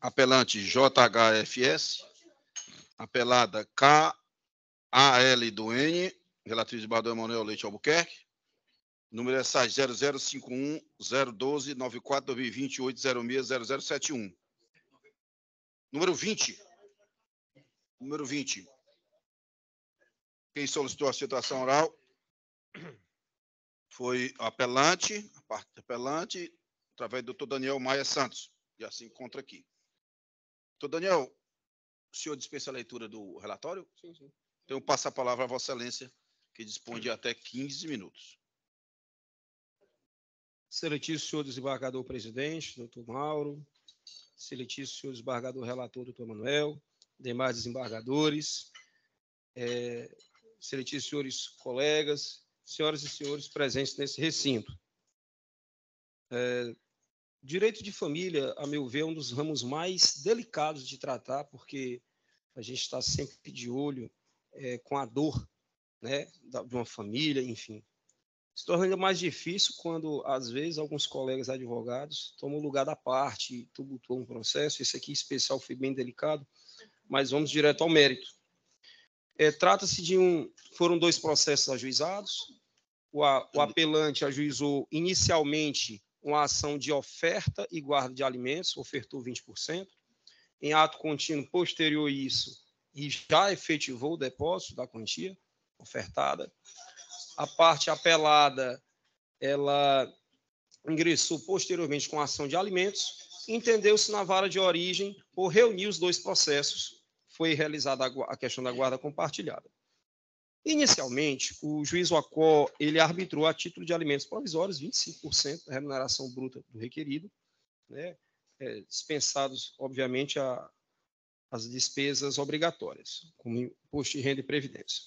Apelante JHFS. Apelada KAL do N. Relativo de Bardão Emanuel Leite Albuquerque. Número é SAI 0051-012-94-2020-806-0071. Número 20. Número 20. Quem solicitou a citação oral foi o apelante, a parte do apelante, através do Dr. Daniel Maia Santos. E assim encontra aqui. Dr. Daniel, o senhor dispensa a leitura do relatório? Sim, sim. Então, eu passo a palavra a Vossa Excelência, que dispõe de até 15 minutos. Excelentíssimo senhor desembargador presidente, doutor Mauro, excelentíssimo senhor desembargador relator, doutor Manuel, demais desembargadores, excelentíssimos senhores colegas, senhoras e senhores presentes nesse recinto. Direito de família, a meu ver, é um dos ramos mais delicados de tratar, porque a gente está sempre de olho com a dor, né, de uma família, enfim. Se torna ainda mais difícil quando, às vezes, alguns colegas advogados tomam lugar da parte e tumultuam um processo. Esse aqui, em especial, foi bem delicado, mas vamos direto ao mérito. Trata-se de foram 2 processos ajuizados. O apelante ajuizou inicialmente uma ação de oferta e guarda de alimentos, ofertou 20%. Em ato contínuo posterior a isso, e já efetivou o depósito da quantia ofertada. A parte apelada, ela ingressou posteriormente com a ação de alimentos, entendeu-se na vara de origem por reunir os 2 processos, foi realizada a questão da guarda compartilhada. Inicialmente, o juiz Wacó, ele arbitrou a título de alimentos provisórios 25% da remuneração bruta do requerido, né, dispensados, obviamente, as despesas obrigatórias, como imposto de renda e previdência.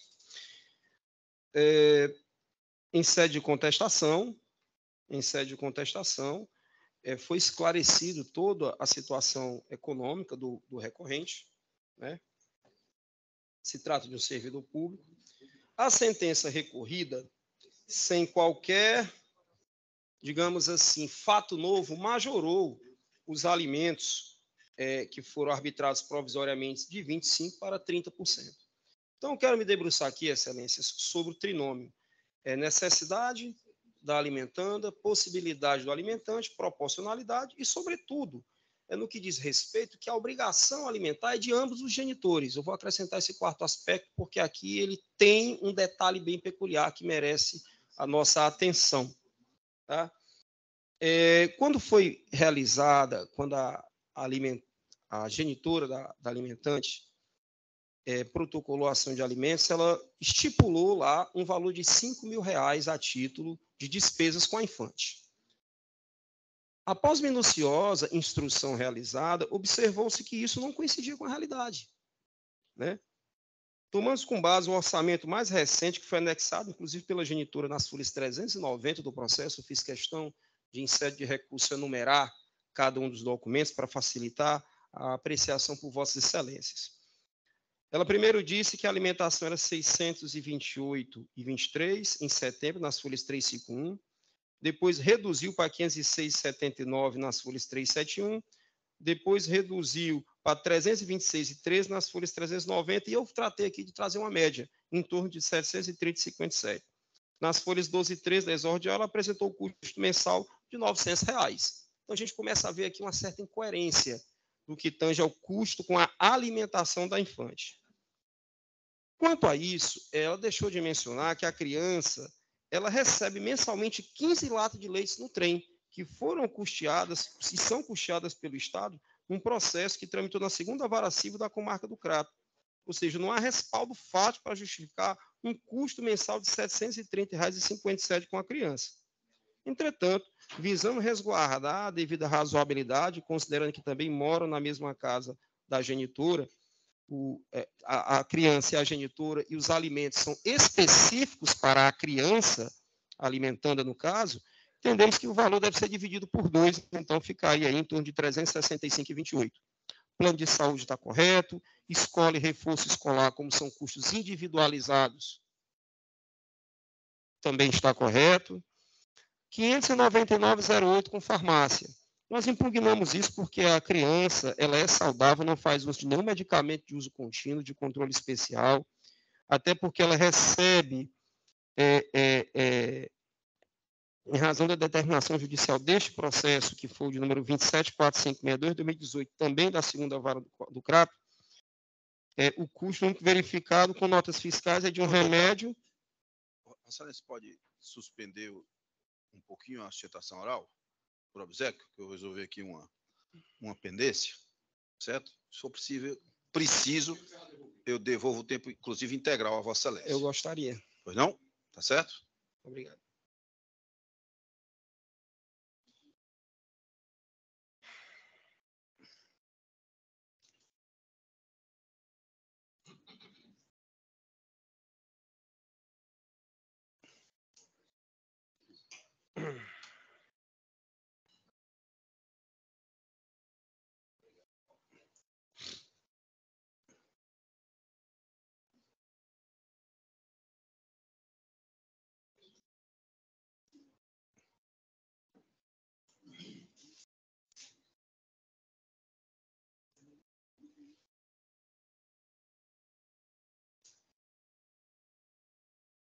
Em sede de contestação, foi esclarecido toda a situação econômica do recorrente, né? Se trata de um servidor público. A sentença recorrida, sem qualquer, digamos assim, fato novo, majorou os alimentos que foram arbitrados provisoriamente de 25% para 30%. Então, eu quero me debruçar aqui, excelências, sobre o trinômio. Necessidade da alimentanda, possibilidade do alimentante, proporcionalidade e, sobretudo, no que diz respeito que a obrigação alimentar é de ambos os genitores. Eu vou acrescentar esse 4º aspecto, porque aqui ele tem um detalhe bem peculiar que merece a nossa atenção. Tá? Quando foi realizada, quando a genitora da alimentante protocolou a ação de alimentos, ela estipulou lá um valor de R$5.000 a título de despesas com a infante. Após minuciosa instrução realizada, observou-se que isso não coincidia com a realidade, né? Tomando com base o orçamento mais recente, que foi anexado, inclusive, pela genitora nas folhas 390 do processo, eu fiz questão de, em sede de recurso, enumerar cada um dos documentos para facilitar a apreciação por Vossas Excelências. Ela primeiro disse que a alimentação era 628,23 em setembro, nas folhas 351, depois reduziu para 506,79 nas folhas 371, depois reduziu para 326,13 nas folhas 390, e eu tratei aqui de trazer uma média, em torno de 730,57. Nas folhas 12 e 13 da exordial, ela apresentou o custo mensal de R$900. Então, a gente começa a ver aqui uma certa incoerência do que tange ao custo com a alimentação da infante. Quanto a isso, ela deixou de mencionar que a criança ela recebe mensalmente 15 latas de leite no trem, que foram custeadas, e são custeadas pelo Estado, num processo que tramitou na 2ª Vara Civil da comarca do Crato. Ou seja, não há respaldo fático para justificar um custo mensal de R$ 730,57 com a criança. Entretanto, visando resguardar a devida razoabilidade, considerando que também moram na mesma casa da genitora, a criança e a genitora, e os alimentos são específicos para a criança, alimentando no caso, entendemos que o valor deve ser dividido por 2, então ficaria aí em torno de R$ 365,28. Plano de saúde está correto, escola e reforço escolar, como são custos individualizados, também está correto. R$ 599,08 com farmácia. Nós impugnamos isso porque a criança ela é saudável, não faz uso de nenhum medicamento de uso contínuo, de controle especial, até porque ela recebe, em razão da determinação judicial deste processo, que foi o de número 27.4562, de 2018, também da segunda vara do CRAP, o custo único verificado com notas fiscais é de um remédio. A senhora pode suspender um pouquinho a sustentação oral, por obséquio, que eu resolvi aqui uma pendência, certo? Se for preciso, eu devolvo o tempo, inclusive, integral a Vossa Excelência. Eu gostaria. Pois não? Tá certo? Obrigado.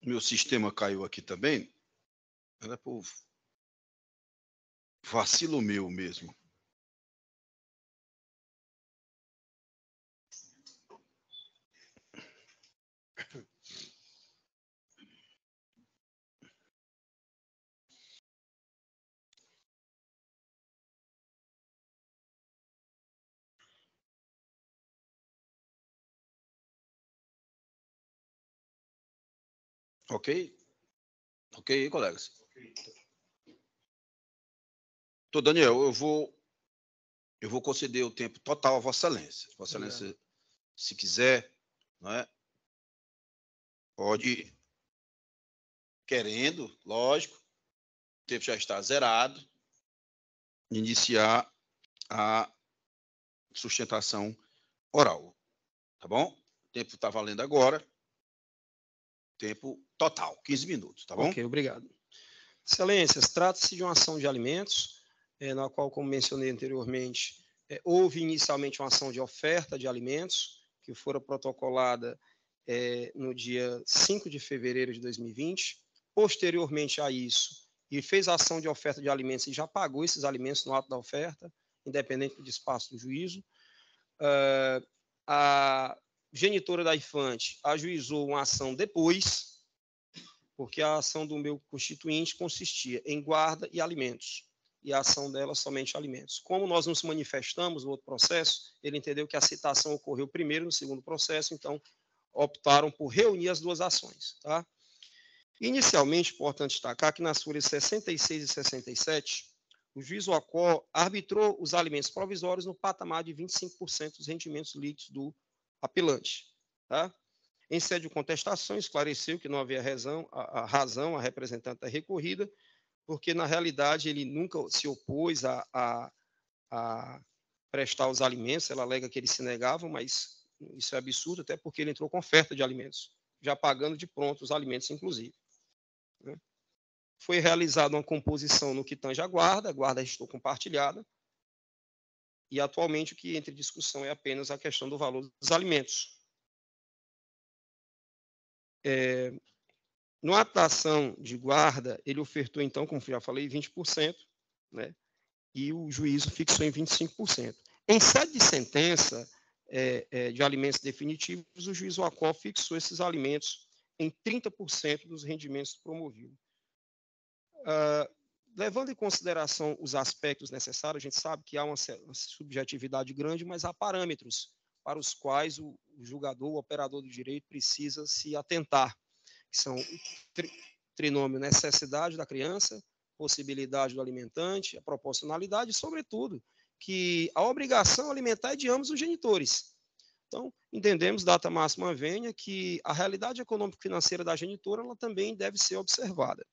Meu sistema caiu aqui também. Era por vacilo meu mesmo. Ok? Ok, colegas? Então, Daniel, eu vou conceder o tempo total a Vossa Excelência. Vossa Excelência, se quiser, não é? Pode, querendo, lógico, o tempo já está zerado, iniciar a sustentação oral. Tá bom? O tempo está valendo agora. Tempo total, 15 minutos, tá bom? Ok, obrigado. Excelências, trata-se de uma ação de alimentos, na qual, como mencionei anteriormente, houve inicialmente uma ação de oferta de alimentos, que fora protocolada no dia 5 de fevereiro de 2020. Posteriormente a isso, e fez a ação de oferta de alimentos e já pagou esses alimentos no ato da oferta, independente do espaço do juízo. A genitora da infante ajuizou uma ação depois, porque a ação do meu constituinte consistia em guarda e alimentos, e a ação dela somente alimentos. Como nós nos manifestamos no outro processo, ele entendeu que a citação ocorreu primeiro no segundo processo, então optaram por reunir as duas ações. Tá? Inicialmente, importante destacar que nas folhas 66 e 67, o juiz Ocó arbitrou os alimentos provisórios no patamar de 25% dos rendimentos líquidos do apelante. Tá? Em sede de contestação, esclareceu que não havia razão a representante da recorrida, porque, na realidade, ele nunca se opôs a prestar os alimentos, ela alega que ele se negava, mas isso é absurdo, até porque ele entrou com oferta de alimentos, já pagando de pronto os alimentos, inclusive. Foi realizada uma composição no que tange a guarda estou compartilhada, e atualmente o que entra em discussão é apenas a questão do valor dos alimentos. No ato da ação de guarda, ele ofertou, então, como já falei, 20%, né? E o juízo fixou em 25%. Em sede de sentença de alimentos definitivos, o juiz Ocó fixou esses alimentos em 30% dos rendimentos promovidos. Levando em consideração os aspectos necessários, a gente sabe que há uma subjetividade grande, mas há parâmetros para os quais o julgador, o operador do direito, precisa se atentar, que são o trinômio necessidade da criança, possibilidade do alimentante, a proporcionalidade e, sobretudo, que a obrigação alimentar é de ambos os genitores. Então, entendemos, data máxima vênia, que a realidade econômico-financeira da genitora ela também deve ser observada.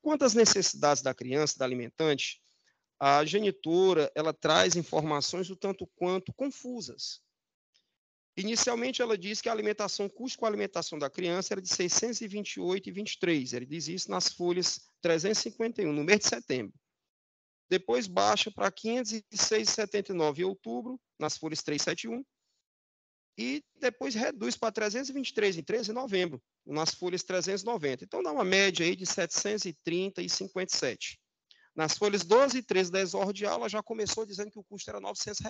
Quanto às necessidades da criança, da alimentante, a genitora ela traz informações o tanto quanto confusas. Inicialmente, ela diz que a alimentação, custo com a alimentação da criança era de R$ 628,23. Ele diz isso nas folhas 351, no mês de setembro. depois baixa para 506,79 em outubro, nas folhas 371, e depois reduz para 323 em 13 de novembro, nas folhas 390. Então, dá uma média aí de 730,57. Nas folhas 12 e 13 da exordio de aula, já começou dizendo que o custo era R$ 900.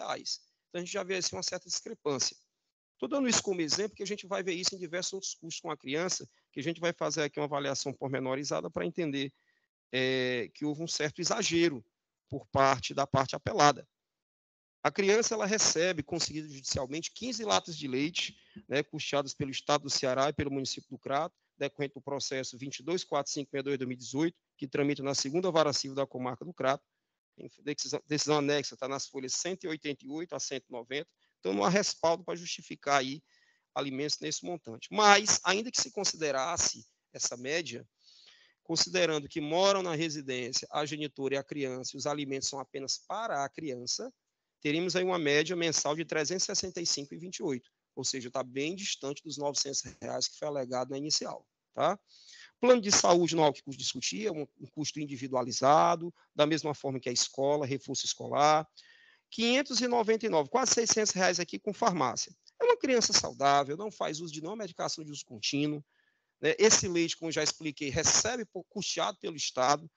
Então, a gente já vê assim, uma certa discrepância. Estou dando isso como exemplo, porque a gente vai ver isso em diversos outros custos com a criança, que a gente vai fazer aqui uma avaliação pormenorizada para entender que houve um certo exagero por parte da parte apelada. A criança ela recebe, conseguido judicialmente, 15 latas de leite, né, custeadas pelo Estado do Ceará e pelo município do Crato, decorrente do processo 22.4562/2018, que tramita na segunda vara civil da comarca do Crato. Decisão anexa está nas folhas 188 a 190, então não há respaldo para justificar aí alimentos nesse montante. Mas, ainda que se considerasse essa média, considerando que moram na residência a genitora e a criança, e os alimentos são apenas para a criança, teríamos aí uma média mensal de R$ 365,28, ou seja, está bem distante dos R$ 900 que foi alegado na inicial. Tá? Plano de saúde não é o que discutir, é um custo individualizado, da mesma forma que a escola, reforço escolar. R$ 599, quase R$ 600 aqui com farmácia. É uma criança saudável, não faz uso de nenhuma medicação de uso contínuo. Né? Esse leite, como já expliquei, recebe custeado pelo Estado.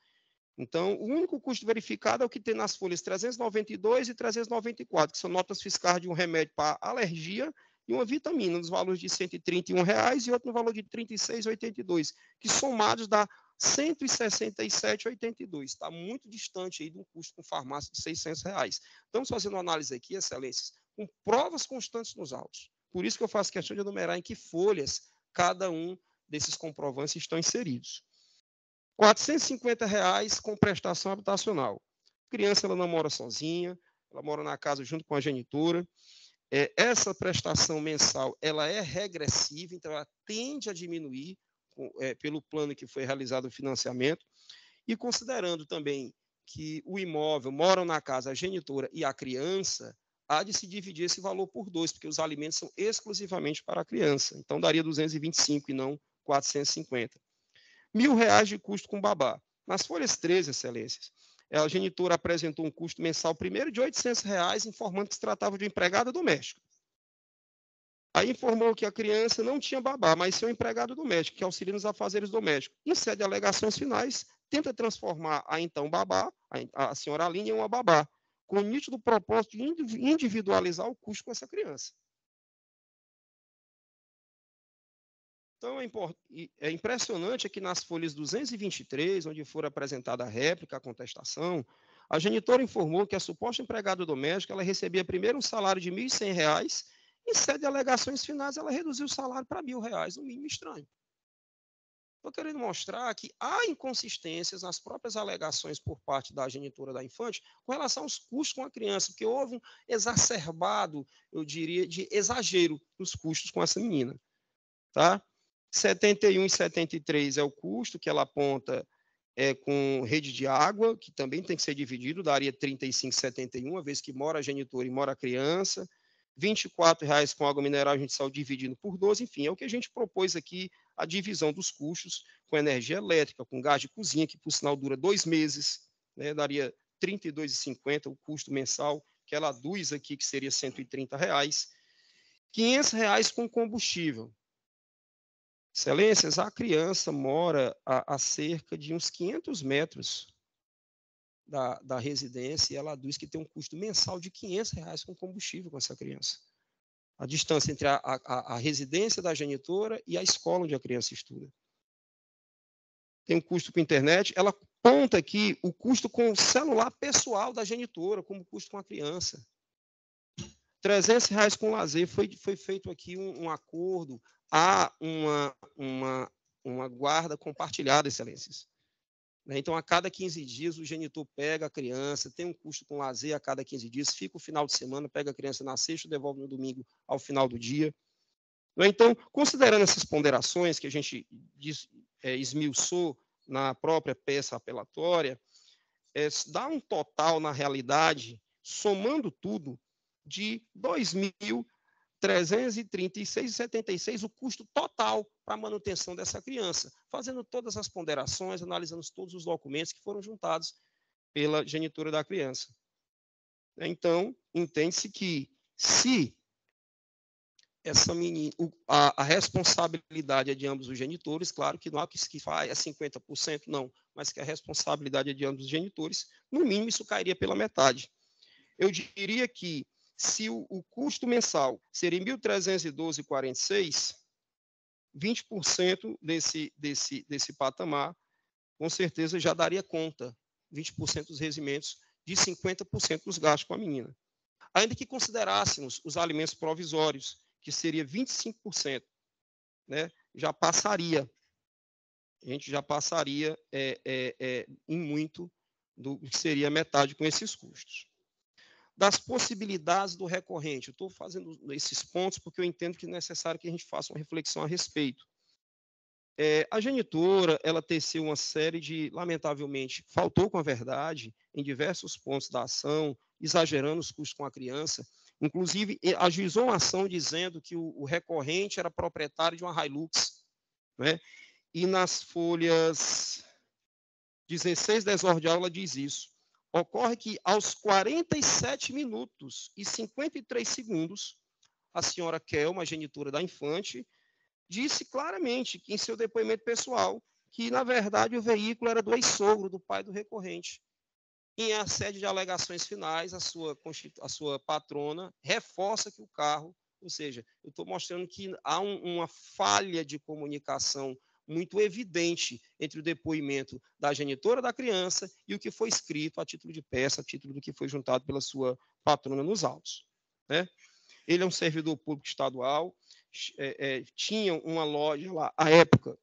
Então, o único custo verificado é o que tem nas folhas 392 e 394, que são notas fiscais de um remédio para alergia e uma vitamina, nos valores de R$ 131,00 e outro no valor de R$ 36,82, que somados dá R$ 167,82. Está muito distante aí de um custo com farmácia de R$ 600. Estamos fazendo uma análise aqui, excelências, com provas constantes nos autos. Por isso que eu faço questão de enumerar em que folhas cada um desses comprovantes estão inseridos. R$ 450 com prestação habitacional. A criança ela não mora sozinha, ela mora na casa junto com a genitora. Essa prestação mensal ela é regressiva, então ela tende a diminuir pelo plano que foi realizado o financiamento. E considerando também que o imóvel moram na casa a genitora e a criança, há de se dividir esse valor por 2, porque os alimentos são exclusivamente para a criança. Então daria 225 e não 450. R$ 1.000 de custo com babá. Nas folhas 13, excelências, a genitora apresentou um custo mensal primeiro de R$ 800, informando que se tratava de uma empregada doméstica. Aí informou que a criança não tinha babá, mas sim um empregado doméstico, que auxilia nos afazeres domésticos. Em sede de alegações finais, tenta transformar a então babá, a senhora Aline, em uma babá, com o nítido propósito de individualizar o custo com essa criança. Então, é impressionante que nas folhas 223, onde for apresentada a réplica, a contestação, a genitora informou que a suposta empregada doméstica ela recebia primeiro um salário de R$ 1.100, em sede de alegações finais, ela reduziu o salário para R$ 1.000, no mínimo estranho. Estou querendo mostrar que há inconsistências nas próprias alegações por parte da genitora da infante com relação aos custos com a criança, porque houve um exacerbado, eu diria, de exagero nos custos com essa menina. Tá? 71 e 73 é o custo que ela aponta com rede de água, que também tem que ser dividido, daria 35,71, uma vez que mora a genitora e mora a criança. R$ 24,00 com água mineral, a gente saiu dividindo por 12, enfim, é o que a gente propôs aqui, a divisão dos custos com energia elétrica, com gás de cozinha, que por sinal dura 2 meses, né, daria R$ 32,50 o custo mensal, que ela aduz aqui, que seria R$ 130,00. R$ 500,00 com combustível. Excelências, a criança mora a cerca de uns 500 metros da residência e ela aduz que tem um custo mensal de R$ 500,00 com combustível com essa criança. A distância entre a residência da genitora e a escola onde a criança estuda. Tem um custo com internet. Ela aponta aqui o custo com o celular pessoal da genitora, como custo com a criança. R$ 300,00 com lazer. Foi feito aqui um acordo. Há uma guarda compartilhada, excelências. Então, a cada 15 dias, o genitor pega a criança, tem um custo com lazer a cada 15 dias, fica o final de semana, pega a criança na sexta, devolve no domingo ao final do dia. Então, considerando essas ponderações que a gente esmiuçou na própria peça apelatória, dá um total, na realidade, somando tudo, de R$ 2.336,76 o custo total para a manutenção dessa criança, fazendo todas as ponderações, analisando todos os documentos que foram juntados pela genitora da criança. Então, entende-se que se essa menina, a responsabilidade é de ambos os genitores, claro que não há que faz é 50%, não, mas que a responsabilidade é de ambos os genitores, no mínimo isso cairia pela metade. Eu diria que se o custo mensal seria R$ 1.312,46, 20% desse patamar, com certeza já daria conta, 20% dos rendimentos, de 50% dos gastos com a menina. Ainda que considerássemos os alimentos provisórios, que seria 25%, né, já passaria, a gente já passaria em muito do que seria metade com esses custos. Das possibilidades do recorrente, eu estou fazendo esses pontos porque eu entendo que é necessário que a gente faça uma reflexão a respeito. A genitora, ela teceu uma série de, lamentavelmente, faltou com a verdade em diversos pontos da ação, exagerando os custos com a criança, inclusive ajuizou uma ação dizendo que o recorrente era proprietário de uma Hilux, né? E nas folhas 16, desordem, ela diz isso. Ocorre que aos 47 minutos e 53 segundos, a senhora Kelma, a genitora da infante, disse claramente que em seu depoimento pessoal que, na verdade, o veículo era do ex-sogro, do pai do recorrente. Em a sede de alegações finais, a sua patrona reforça que o carro, ou seja, eu estou mostrando que há uma falha de comunicação muito evidente entre o depoimento da genitora da criança e o que foi escrito a título de peça, a título do que foi juntado pela sua patrona nos autos, né? Ele é um servidor público estadual, tinha uma loja lá, à época,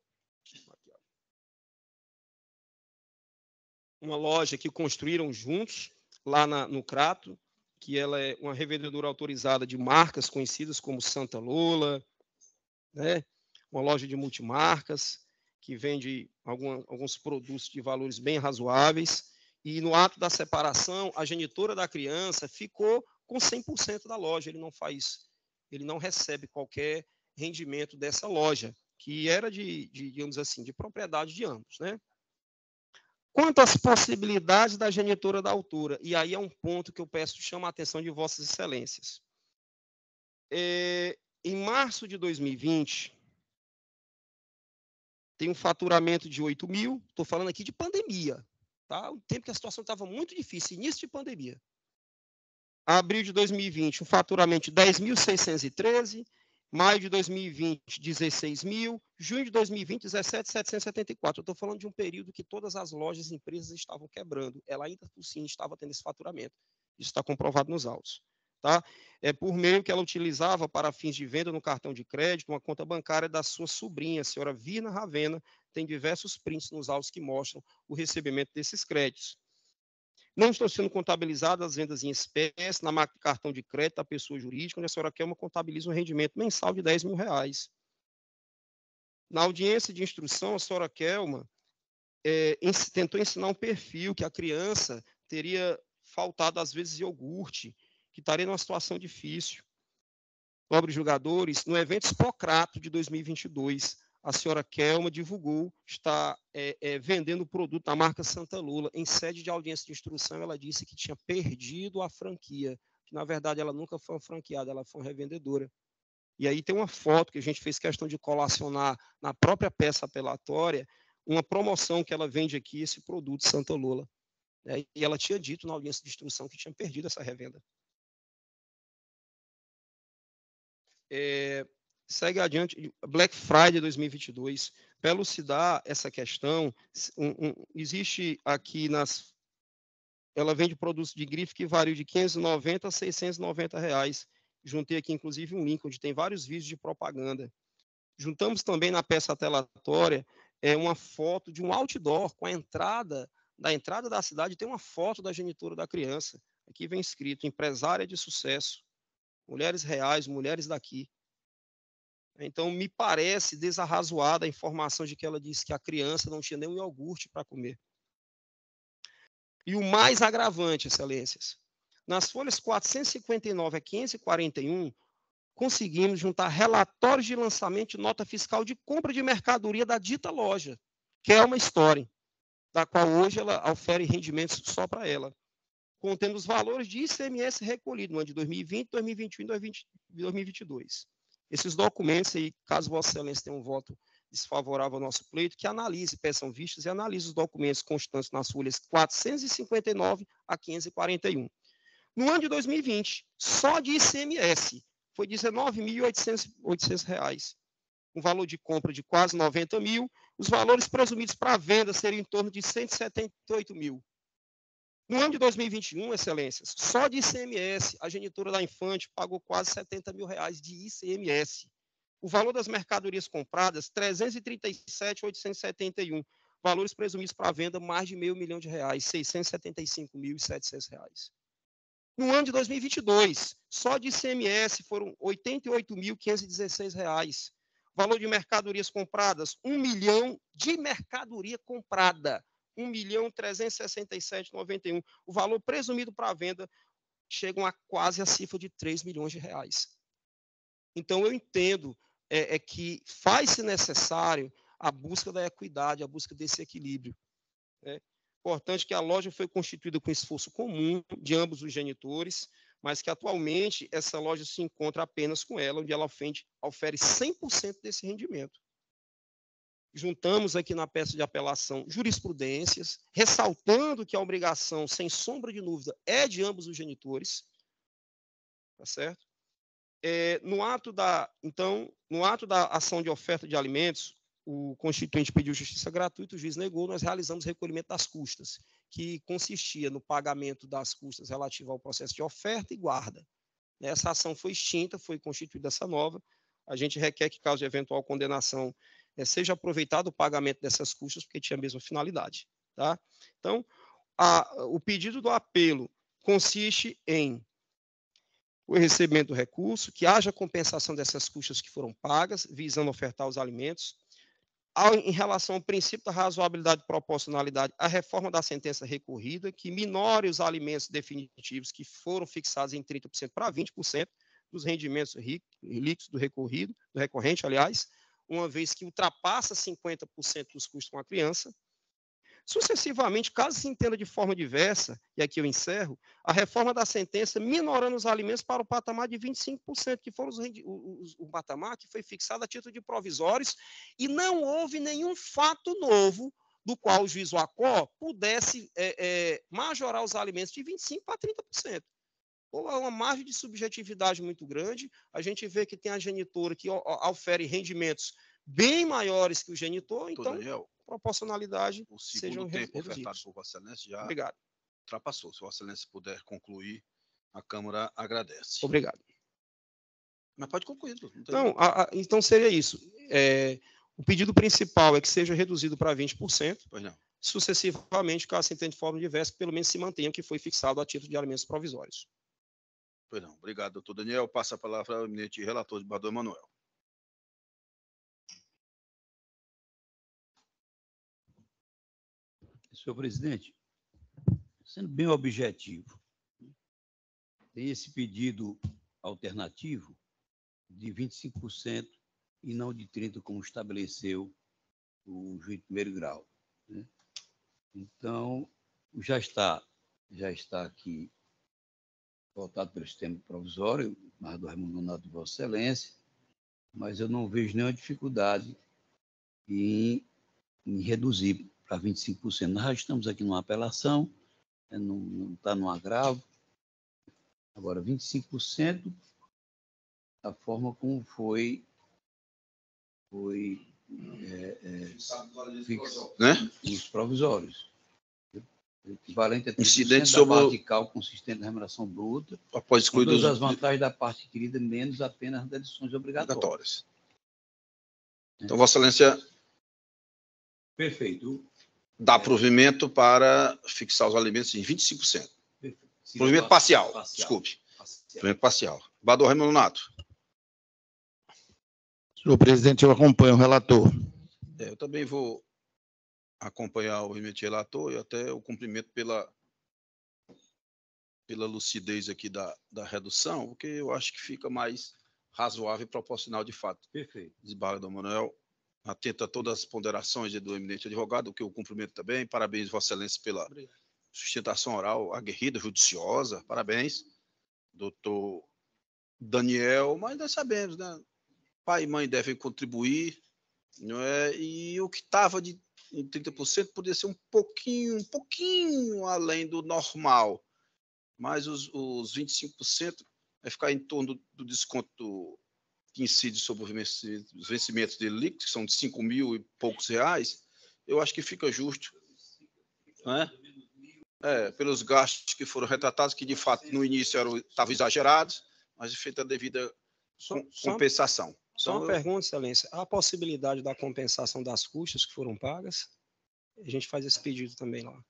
uma loja que construíram juntos, lá no Crato, que ela é uma revendedora autorizada de marcas conhecidas como Santa Lola, né? Uma loja de multimarcas, que vende alguns produtos de valores bem razoáveis, e no ato da separação, a genitora da criança ficou com 100% da loja, ele não recebe qualquer rendimento dessa loja, que era digamos assim, de propriedade de ambos, né? Quanto às possibilidades da genitora da autora, e aí é um ponto que eu peço chama a atenção de vossas excelências. Em março de 2020, tem um faturamento de 8 mil, estou falando aqui de pandemia, tá? O tempo que a situação estava muito difícil, início de pandemia. Abril de 2020, um faturamento de 10.613, maio de 2020, 16 mil, junho de 2020, 17.774. Eu estou falando de um período que todas as lojas e empresas estavam quebrando. Ela ainda por cima estava tendo esse faturamento. Isso está comprovado nos autos. Tá? Por meio que ela utilizava para fins de venda no cartão de crédito, uma conta bancária da sua sobrinha, a senhora Vina Ravena, tem diversos prints nos autos que mostram o recebimento desses créditos. Não estão sendo contabilizadas as vendas em espécie na máquina de cartão de crédito da pessoa jurídica, onde a senhora Kelma contabiliza um rendimento mensal de R$10 mil. Na audiência de instrução, a senhora Kelma tentou ensinar um perfil que a criança teria faltado, às vezes, iogurte, que estaria numa situação difícil. Nobres julgadores, no evento Expocrato de 2022, a senhora Kelma divulgou, está vendendo o produto da marca Santa Lola. Em sede de audiência de instrução, ela disse que tinha perdido a franquia, que na verdade ela nunca foi uma franqueada, ela foi uma revendedora. E aí tem uma foto que a gente fez questão de colacionar na própria peça apelatória, uma promoção que ela vende aqui, esse produto Santa Lola. E ela tinha dito na audiência de instrução que tinha perdido essa revenda. Segue adiante, Black Friday 2022, para elucidar essa questão, existe aqui ela vende produtos de grife que variam de R$590 a R$690. Juntei aqui, inclusive, um link onde tem vários vídeos de propaganda. Juntamos também na peça atelatória uma foto de um outdoor com a entrada da cidade, tem uma foto da genitora da criança. Aqui vem escrito, empresária de sucesso, mulheres reais, mulheres daqui. Então, me parece desarrazoada a informação de que ela disse que a criança não tinha nenhum iogurte para comer. E o mais agravante, excelências, nas folhas 459 a 541, conseguimos juntar relatórios de lançamento de nota fiscal de compra de mercadoria da dita loja, que é uma história. da qual hoje ela ofere rendimentos só para ela, contendo os valores de ICMS recolhido no ano de 2020, 2021 e 2022. Esses documentos aí, caso Vossa Excelência tenha um voto desfavorável ao nosso pleito, que analise, peçam vistas e analise os documentos constantes nas folhas 459 a 541. No ano de 2020, só de ICMS, foi R$ 19.800, um valor de compra de quase 90 mil, os valores presumidos para venda seriam em torno de 178 mil. No ano de 2021, Excelências, só de ICMS, a genitora da Infante pagou quase R$ 70 mil de ICMS. O valor das mercadorias compradas, 337.871. Valores presumidos para venda, mais de R$500 mil, R$ 675.700. No ano de 2022, só de ICMS foram R$ 88.516. Valor de mercadorias compradas, 1 milhão de mercadoria comprada, 1.367.091. O valor presumido para venda chegam a quase a cifra de 3 milhões de reais. Então, eu entendo que faz-se necessário a busca da equidade, a busca desse equilíbrio. Né? Importante que a loja foi constituída com esforço comum de ambos os genitores, mas que atualmente essa loja se encontra apenas com ela, onde ela ofere 100% desse rendimento. Juntamos aqui na peça de apelação jurisprudências, ressaltando que a obrigação, sem sombra de dúvida, é de ambos os genitores, tá certo? No ato da ação de oferta de alimentos, o constituinte pediu justiça gratuita, o juiz negou, nós realizamos recolhimento das custas, que consistia no pagamento das custas relativas ao processo de oferta e guarda. Essa ação foi extinta, foi constituída essa nova, a gente requer que, caso de eventual condenação, seja aproveitado o pagamento dessas custas, porque tinha a mesma finalidade. Tá? Então, o pedido do apelo consiste em o recebimento do recurso, que haja compensação dessas custas que foram pagas, visando ofertar os alimentos. Em relação ao princípio da razoabilidade e proporcionalidade, a reforma da sentença recorrida, que minore os alimentos definitivos que foram fixados em 30% para 20% dos rendimentos líquidos do recorrente, aliás, uma vez que ultrapassa 50% dos custos com a criança. Sucessivamente, caso se entenda de forma diversa, e aqui eu encerro, a reforma da sentença minorando os alimentos para o patamar de 25%, que foram o patamar que foi fixado a título de provisórios, e não houve nenhum fato novo do qual o juiz Wacó pudesse majorar os alimentos de 25% para 30%. Ou há uma margem de subjetividade muito grande, a gente vê que tem a genitora que ofere rendimentos bem maiores que o genitor, então, Daniel, proporcionalidade o segundo tempo ofertado por Vossa Excelência já Obrigado. Ultrapassou. Se Vossa Excelência puder concluir, a Câmara agradece. Obrigado. Mas pode concluir. Não, então seria isso. O pedido principal é que seja reduzido para 20%. Pois não. Sucessivamente, caso se entenda de forma diversa, pelo menos se mantenha o que foi fixado a título de alimentos provisórios. Pois não. Obrigado, doutor Daniel. Passa a palavra ao eminente relator, desembargador Emanuel. Senhor presidente, sendo bem objetivo, tem esse pedido alternativo de 25% e não de 30%, como estabeleceu o juiz de primeiro grau. Né? Então, já está aqui votado pelo sistema provisório, mas do Raimundo Nonato de Vossa Excelência, mas eu não vejo nenhuma dificuldade em reduzir para 25%. Nós já estamos aqui numa apelação, não está no agravo. Agora, 25%, a forma como foi fixo, né? Os provisórios. Equivalente a 30% Incidente da sobre base de cálculo consistente da remuneração bruta, após com todas as vantagens da parte adquirida, menos apenas das lições obrigatórias. Então, Vossa Excelência Perfeito. dá provimento para fixar os alimentos em 25%. Provimento parcial. Desculpe. Provimento parcial. Desembargador Raimundo Nonato. Senhor presidente, eu acompanho o relator. Eu também vou acompanhar o eminente relator e até o cumprimento pela lucidez aqui da redução, porque eu acho que fica mais razoável e proporcional de fato. Perfeito. Desembargador Manuel, atento a todas as ponderações do eminente advogado, que eu cumprimento também. Parabéns, Vossa Excelência, pela sustentação oral aguerrida, judiciosa. Parabéns, doutor Daniel. Mas nós sabemos, né? Pai e mãe devem contribuir, não é? E o que estava em 30% poderia ser um pouquinho além do normal. Mas os 25% vai ficar em torno do desconto que incide sobre os vencimentos de líquidos, que são de 5 mil e poucos reais. Eu acho que fica justo, né? Pelos gastos que foram retratados, que de fato no início estavam exagerados, mas feita a devida compensação. Só uma pergunta, Excelência. Há a possibilidade da compensação das custas que foram pagas? A gente faz esse pedido também lá.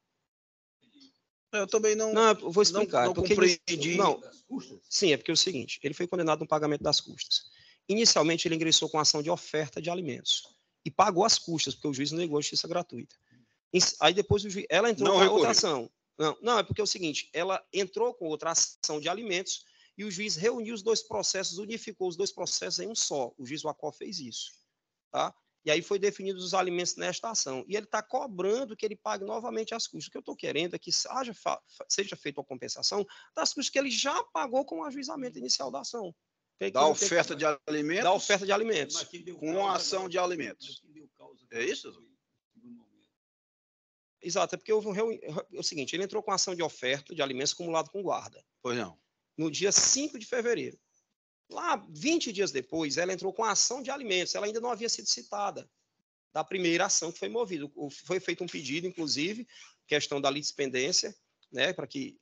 Eu também não. Não, eu vou explicar. Não compreendi. Não, sim, é porque é o seguinte: ele foi condenado no pagamento das custas. Inicialmente, ele ingressou com ação de oferta de alimentos e pagou as custas, porque o juiz negou a justiça gratuita. Aí depois ela entrou com outra ação. Não, é porque é o seguinte: ela entrou com outra ação de alimentos e o juiz reuniu os dois processos, unificou os dois processos em um só. O juiz Wacol fez isso, tá? E aí foi definidos os alimentos nesta ação. E ele está cobrando que ele pague novamente as custas. O que eu estou querendo é que seja feita a compensação das custas que ele já pagou com o ajuizamento inicial da ação. Da oferta de alimentos? Da oferta de alimentos. Com a ação de alimentos. É isso? Exato, é porque houve é o seguinte: ele entrou com a ação de oferta de alimentos acumulado com guarda. Pois não. No dia 5 de fevereiro. Lá, 20 dias depois, ela entrou com a ação de alimentos. Ela ainda não havia sido citada da primeira ação que foi movida. Foi feito um pedido, inclusive, questão da litispendência, né, para que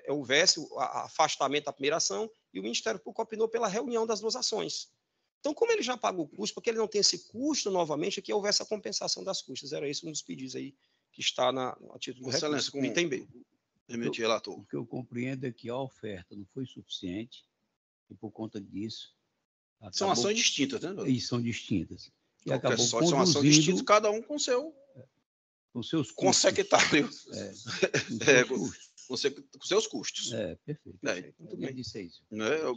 houvesse o afastamento da primeira ação, e o Ministério Público opinou pela reunião das duas ações. Então, como ele já pagou o custo, porque ele não tem esse custo novamente, é que houvesse a compensação das custas. Era esse um dos pedidos aí que está no título do recurso, com o item B. O que eu compreendo é que a oferta não foi suficiente, e por conta disso... São ações distintas, né? E são distintas. E acabou são ações distintas, cada um com seus custos. Consectários. Com seus custos. Perfeito. Muito bem. Disse isso.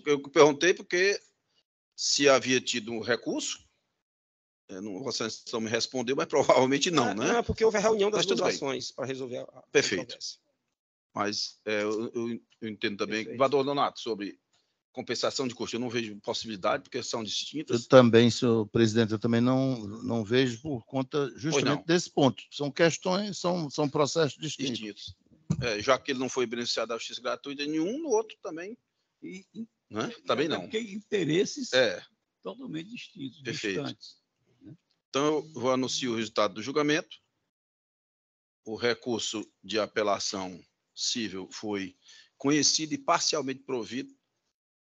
Eu perguntei porque se havia tido um recurso, você não me respondeu, mas provavelmente não, né? Não, é porque houve a reunião das duas ações para resolver a Perfeito. Mas eu entendo também, Vador Donato, sobre compensação de custo, eu não vejo possibilidade, porque são distintas. Eu também, senhor presidente, eu também não vejo por conta justamente desse ponto. São questões, são processos distintos. Já que ele não foi beneficiado da justiça gratuita, nenhum no outro também. Né? Também não. Porque interesses totalmente distintos, distantes. Né? Então, eu vou anunciar o resultado do julgamento. O recurso de apelação civil foi conhecido e parcialmente provido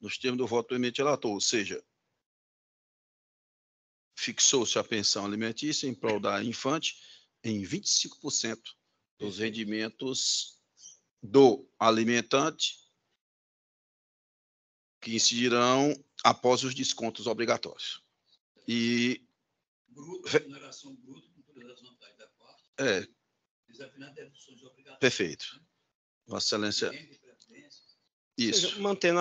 nos termos do voto do eminente relator, ou seja, fixou-se a pensão alimentícia em prol da infante em 25% dos rendimentos do alimentante, que incidirão após os descontos obrigatórios. E remuneração bruta com todas as vantagens da parte. Desafinado de deduções obrigatórias. Perfeito. Vossa Excelência. Isso. Ou seja, mantendo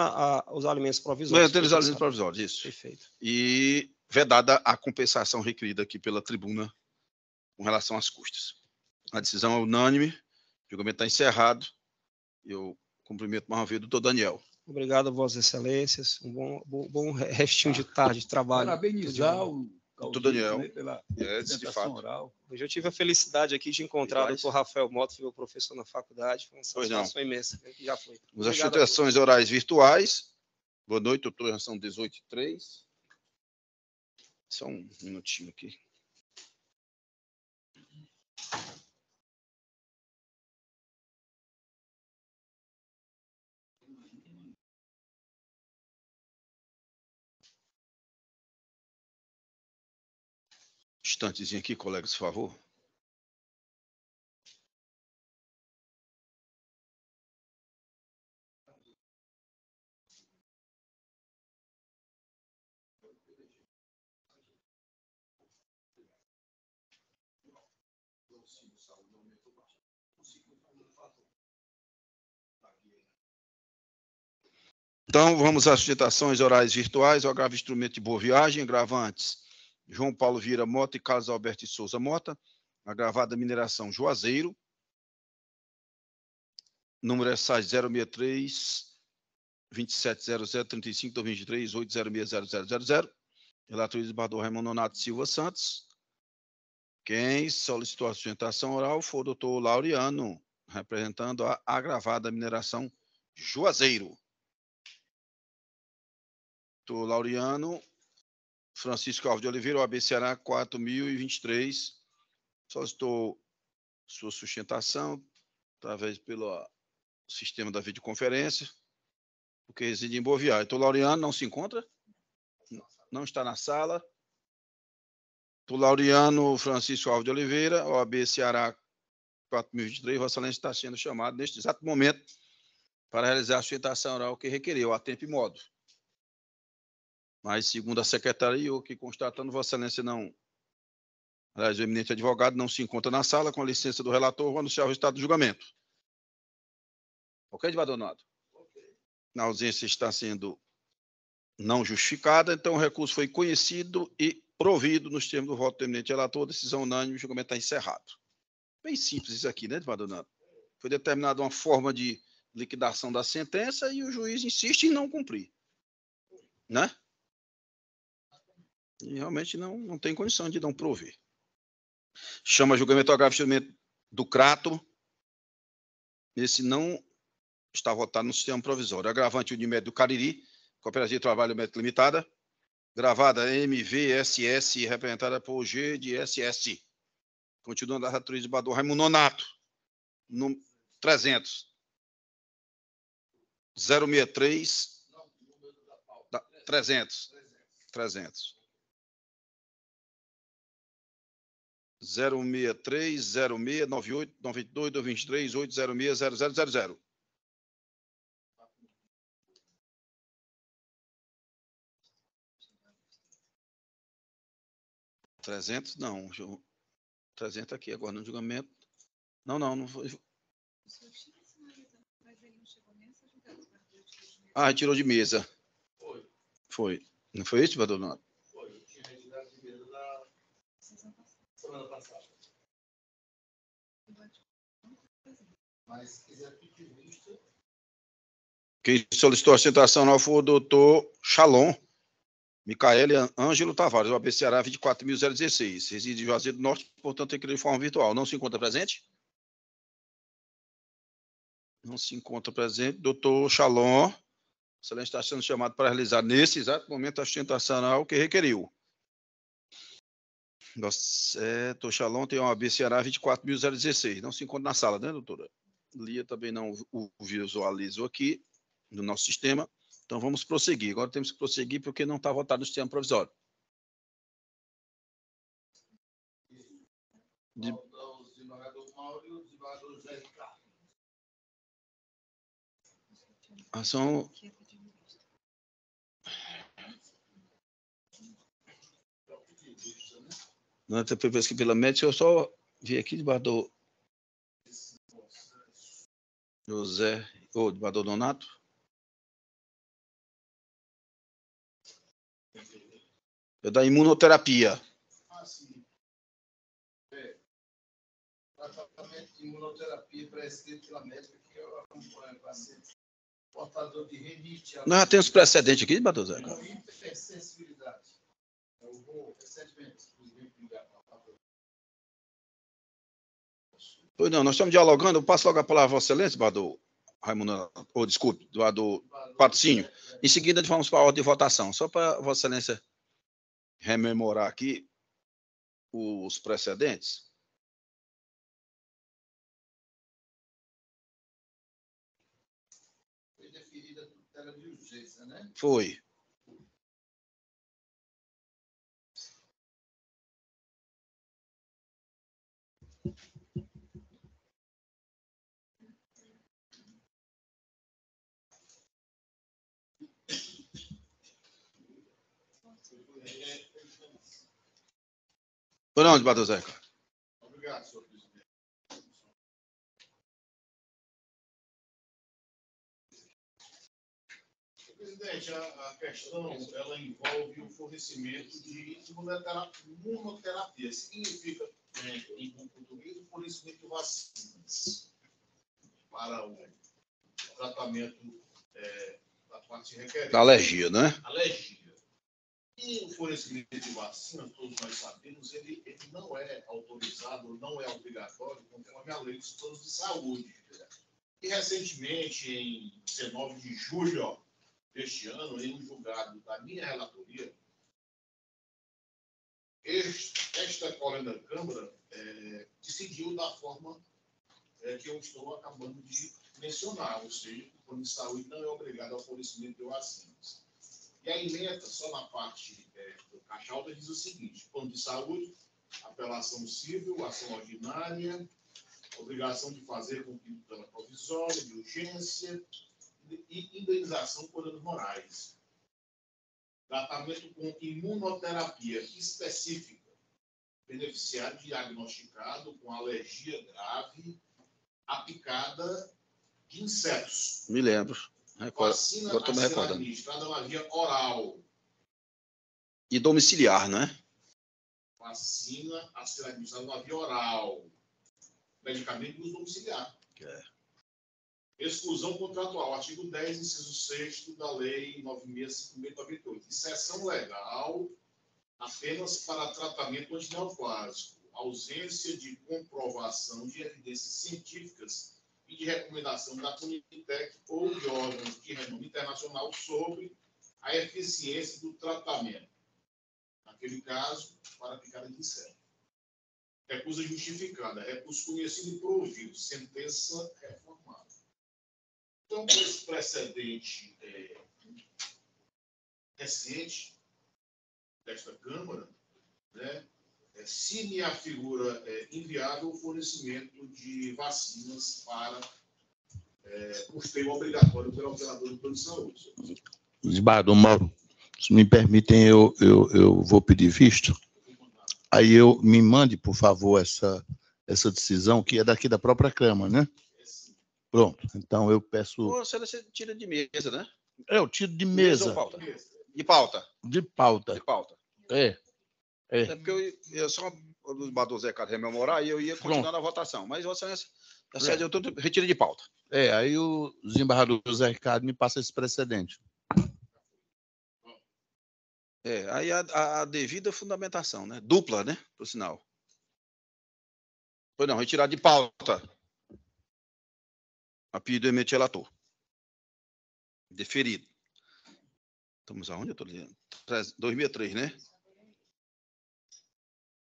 os alimentos provisórios. Mantendo os alimentos provisórios, isso. Perfeito. E vedada a compensação requerida aqui pela tribuna com relação às custas. A decisão é unânime, o julgamento está encerrado. Eu cumprimento mais uma vez o doutor Daniel. Obrigado, Vossas Excelências. Um bom restinho de tarde de trabalho. Parabenizar o doutor Daniel pela de fato. Oral. Hoje eu tive a felicidade aqui de encontrar o doutor Rafael Mota, meu professor na faculdade. Foi uma satisfação imensa. Já foi. As sustentações orais virtuais. Boa noite, doutor. Já são 18h03. Só um minutinho aqui. Instantezinho aqui, colegas, por favor. Então, vamos às sustentações orais virtuais. O agravo instrumento de boa viagem, agravantes João Paulo Vieira Mota e Carlos Alberto de Souza Mota, agravada mineração Juazeiro, número é SAI 063 2700 35 2023 8060000. Relator desembargador Raimundo Nonato Silva Santos. Quem solicitou a sustentação oral foi o doutor Laureano, representando a agravada mineração Juazeiro. Doutor Laureano Francisco Alves de Oliveira, OAB Ceará 4023, solicitou sua sustentação através pelo sistema da videoconferência, porque reside em Boa Viagem. Doutor Laureano não se encontra? Não está na sala. Doutor Laureano Francisco Alves de Oliveira, OAB Ceará 4023, Vossa Excelência está sendo chamado neste exato momento para realizar a sustentação oral que requereu, a tempo e modo. Mas, segundo a secretaria, o que constatando, Vossa Excelência não... Aliás, o eminente advogado não se encontra na sala, com a licença do relator, vou anunciar o resultado do julgamento. Ok, advogado Donato? Na ausência está sendo não justificada, então o recurso foi conhecido e provido nos termos do voto do eminente relator, decisão unânime, o julgamento está encerrado. Bem simples isso aqui, né, advogado Donato? Foi determinada uma forma de liquidação da sentença e o juiz insiste em não cumprir. Né? E realmente não tem condição de não prover. Chama julgamento agravamento do Crato. Esse não está votado no sistema provisório. Agravante Unimed do Cariri, Cooperativa de Trabalho Médico Limitada. Gravada MVSS, representada por G de SS. Continuando a relatoria do Raimundo Nonato. No 300. 063. 300. 063, 06, 98, 92, 223, 806, 0000. $300, não. 300 aqui agora no julgamento. Não foi. Ah, retirou de mesa. Foi. Não foi isso, advogado Donato? Foi. Eu tinha retirado de mesa da semana passada. Mas se quiser pedir vista... Quem solicitou a sustentação não foi o doutor Shalom Micaele Ângelo Tavares, o OAB Ceará 24.016. Reside em Juazeiro do Norte, portanto, tem que ir de forma virtual. Não se encontra presente? Não se encontra presente. Doutor Shalom, Excelência está sendo chamado para realizar, nesse exato momento, a sustentação oral que requeriu. Doutor Shalom tem uma OAB Ceará 24.016. Não se encontra na sala, né, doutora? Lia também não o visualizou aqui no nosso sistema. Então, vamos prosseguir. Agora temos que prosseguir porque não está votado no sistema provisório. Ação... Não é que pela médica, eu só vi aqui debaixo do José, ou debaixo do Donato. É da imunoterapia. Ah, sim. Tratamento de imunoterapia prescrito pela médica que eu acompanho, paciente portador de rinite. Nós já temos precedente aqui, debaixo do Zé. Com hipersensibilidade. Eu vou recentemente, Pois não, nós estamos dialogando. Eu passo logo a palavra a Vossa Excelência, do Raimundo, ou desculpe, do Patrocínio. Em seguida, vamos para a ordem de votação. Só para Vossa Excelência rememorar aqui os precedentes. Foi deferida a tutela de urgência, né? Foi. Por onde, Badô Zeca? Obrigado, senhor presidente. Presidente, a questão ela envolve o fornecimento de imunoterapia. Significa, em português, o fornecimento de vacinas para o tratamento da parte requerente. Da alergia, né? Alergia. E o fornecimento de vacina, todos nós sabemos, ele não é autorizado, não é obrigatório, conforme a lei dos planos de saúde. E recentemente, em 19 de julho deste ano, em um julgado da minha relatoria, esta colega da Câmara decidiu da forma que eu estou acabando de mencionar, ou seja, o plano de saúde não é obrigado ao fornecimento de vacinas. E a emenda, só na parte do caixa alta, diz o seguinte: plano de saúde, apelação civil, ação ordinária, obrigação de fazer com tutela provisória, de urgência e indenização por danos morais. Tratamento com imunoterapia específica, beneficiário diagnosticado com alergia grave aplicada de insetos. Me lembro. Vacina Agora estou me a ser recordando. administrada na via oral. E domiciliar, né? Vacina a ser administrada na via oral. Medicamento de uso domiciliar. Exclusão contratual. Artigo 10, inciso 6º da Lei 9.656/98. Exceção legal apenas para tratamento antineoplásico. Ausência de comprovação de evidências científicas e de recomendação da Conitec ou de órgãos de renome internacional sobre a eficiência do tratamento. Naquele caso, para picada de inseto. Recusa justificada, recurso conhecido e provido, sentença reformada. Então, com esse precedente recente desta Câmara, né, se me afigura inviável o fornecimento de vacinas para custeio obrigatório pelo operador do plano de saúde. Desembargador Mauro, se me permitem, eu vou pedir visto. Aí me mande, por favor, essa decisão, que é daqui da própria Câmara, né? Pronto, então eu peço... Você tira de mesa, né? Eu tiro de Mesa ou mesa. pauta? De pauta. De pauta. De pauta. É porque eu só o desembargador Zé Carlos rememorar e eu ia continuar na votação. Mas Vossa Excelência, eu retiro de pauta. Aí o desembargador José Ricardo me passa esse precedente. Aí a devida fundamentação, né? Dupla, né? Por sinal. Pois não, retirar de pauta. A pedido do emente relator. Deferido. Estamos aonde? Eu estou dizendo. 2003, né?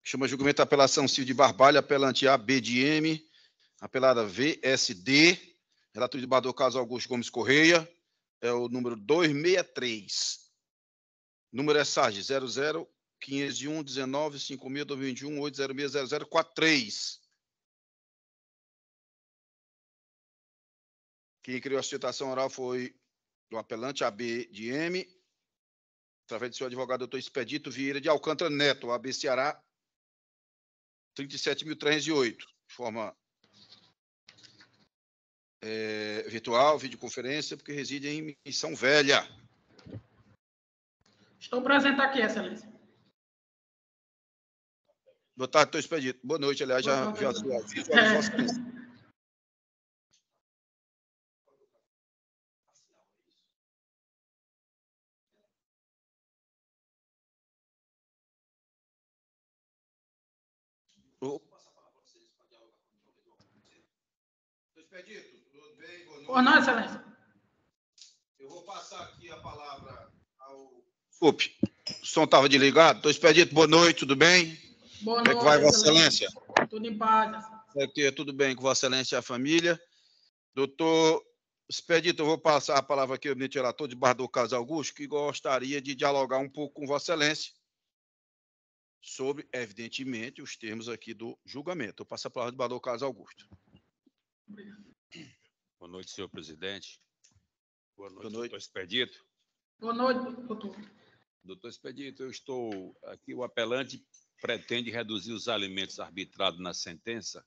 Chama julgamento da apelação civil de Barbalho, apelante A, B de M, apelada VSD, relator de desembargador Carlos Augusto Gomes Correia, é o número 263. Número é SAG 00501 19 5.2021 806 0043. Quem criou a citação oral foi o apelante AB de M, através de seu advogado, doutor Expedito Vieira de Alcântara Neto, AB Ceará, 37.308, de forma virtual, videoconferência, porque reside em Missão Velha. Estou presente aqui, Excelência. Boa tarde, doutor Expedito. Boa noite, aliás, já visualizou. Expedito, tudo bem? Boa noite, Excelência. Eu vou passar aqui a palavra ao... Desculpe, o som estava desligado. Doutor Expedito, boa noite, tudo bem? Boa noite. Como é que vai, Vossa Excelência? Tudo em paz. Tudo bem com Vossa Excelência e a família. Doutor Expedito, eu vou passar a palavra aqui ao eminente relator de desembargador Carlos Augusto, que gostaria de dialogar um pouco com Vossa Excelência sobre, evidentemente, os termos aqui do julgamento. Eu passo a palavra ao desembargador Carlos Augusto. Boa noite, senhor presidente. Boa noite, doutor Expedito. Boa noite, doutor. Doutor Expedito, eu estou aqui, o apelante pretende reduzir os alimentos arbitrados na sentença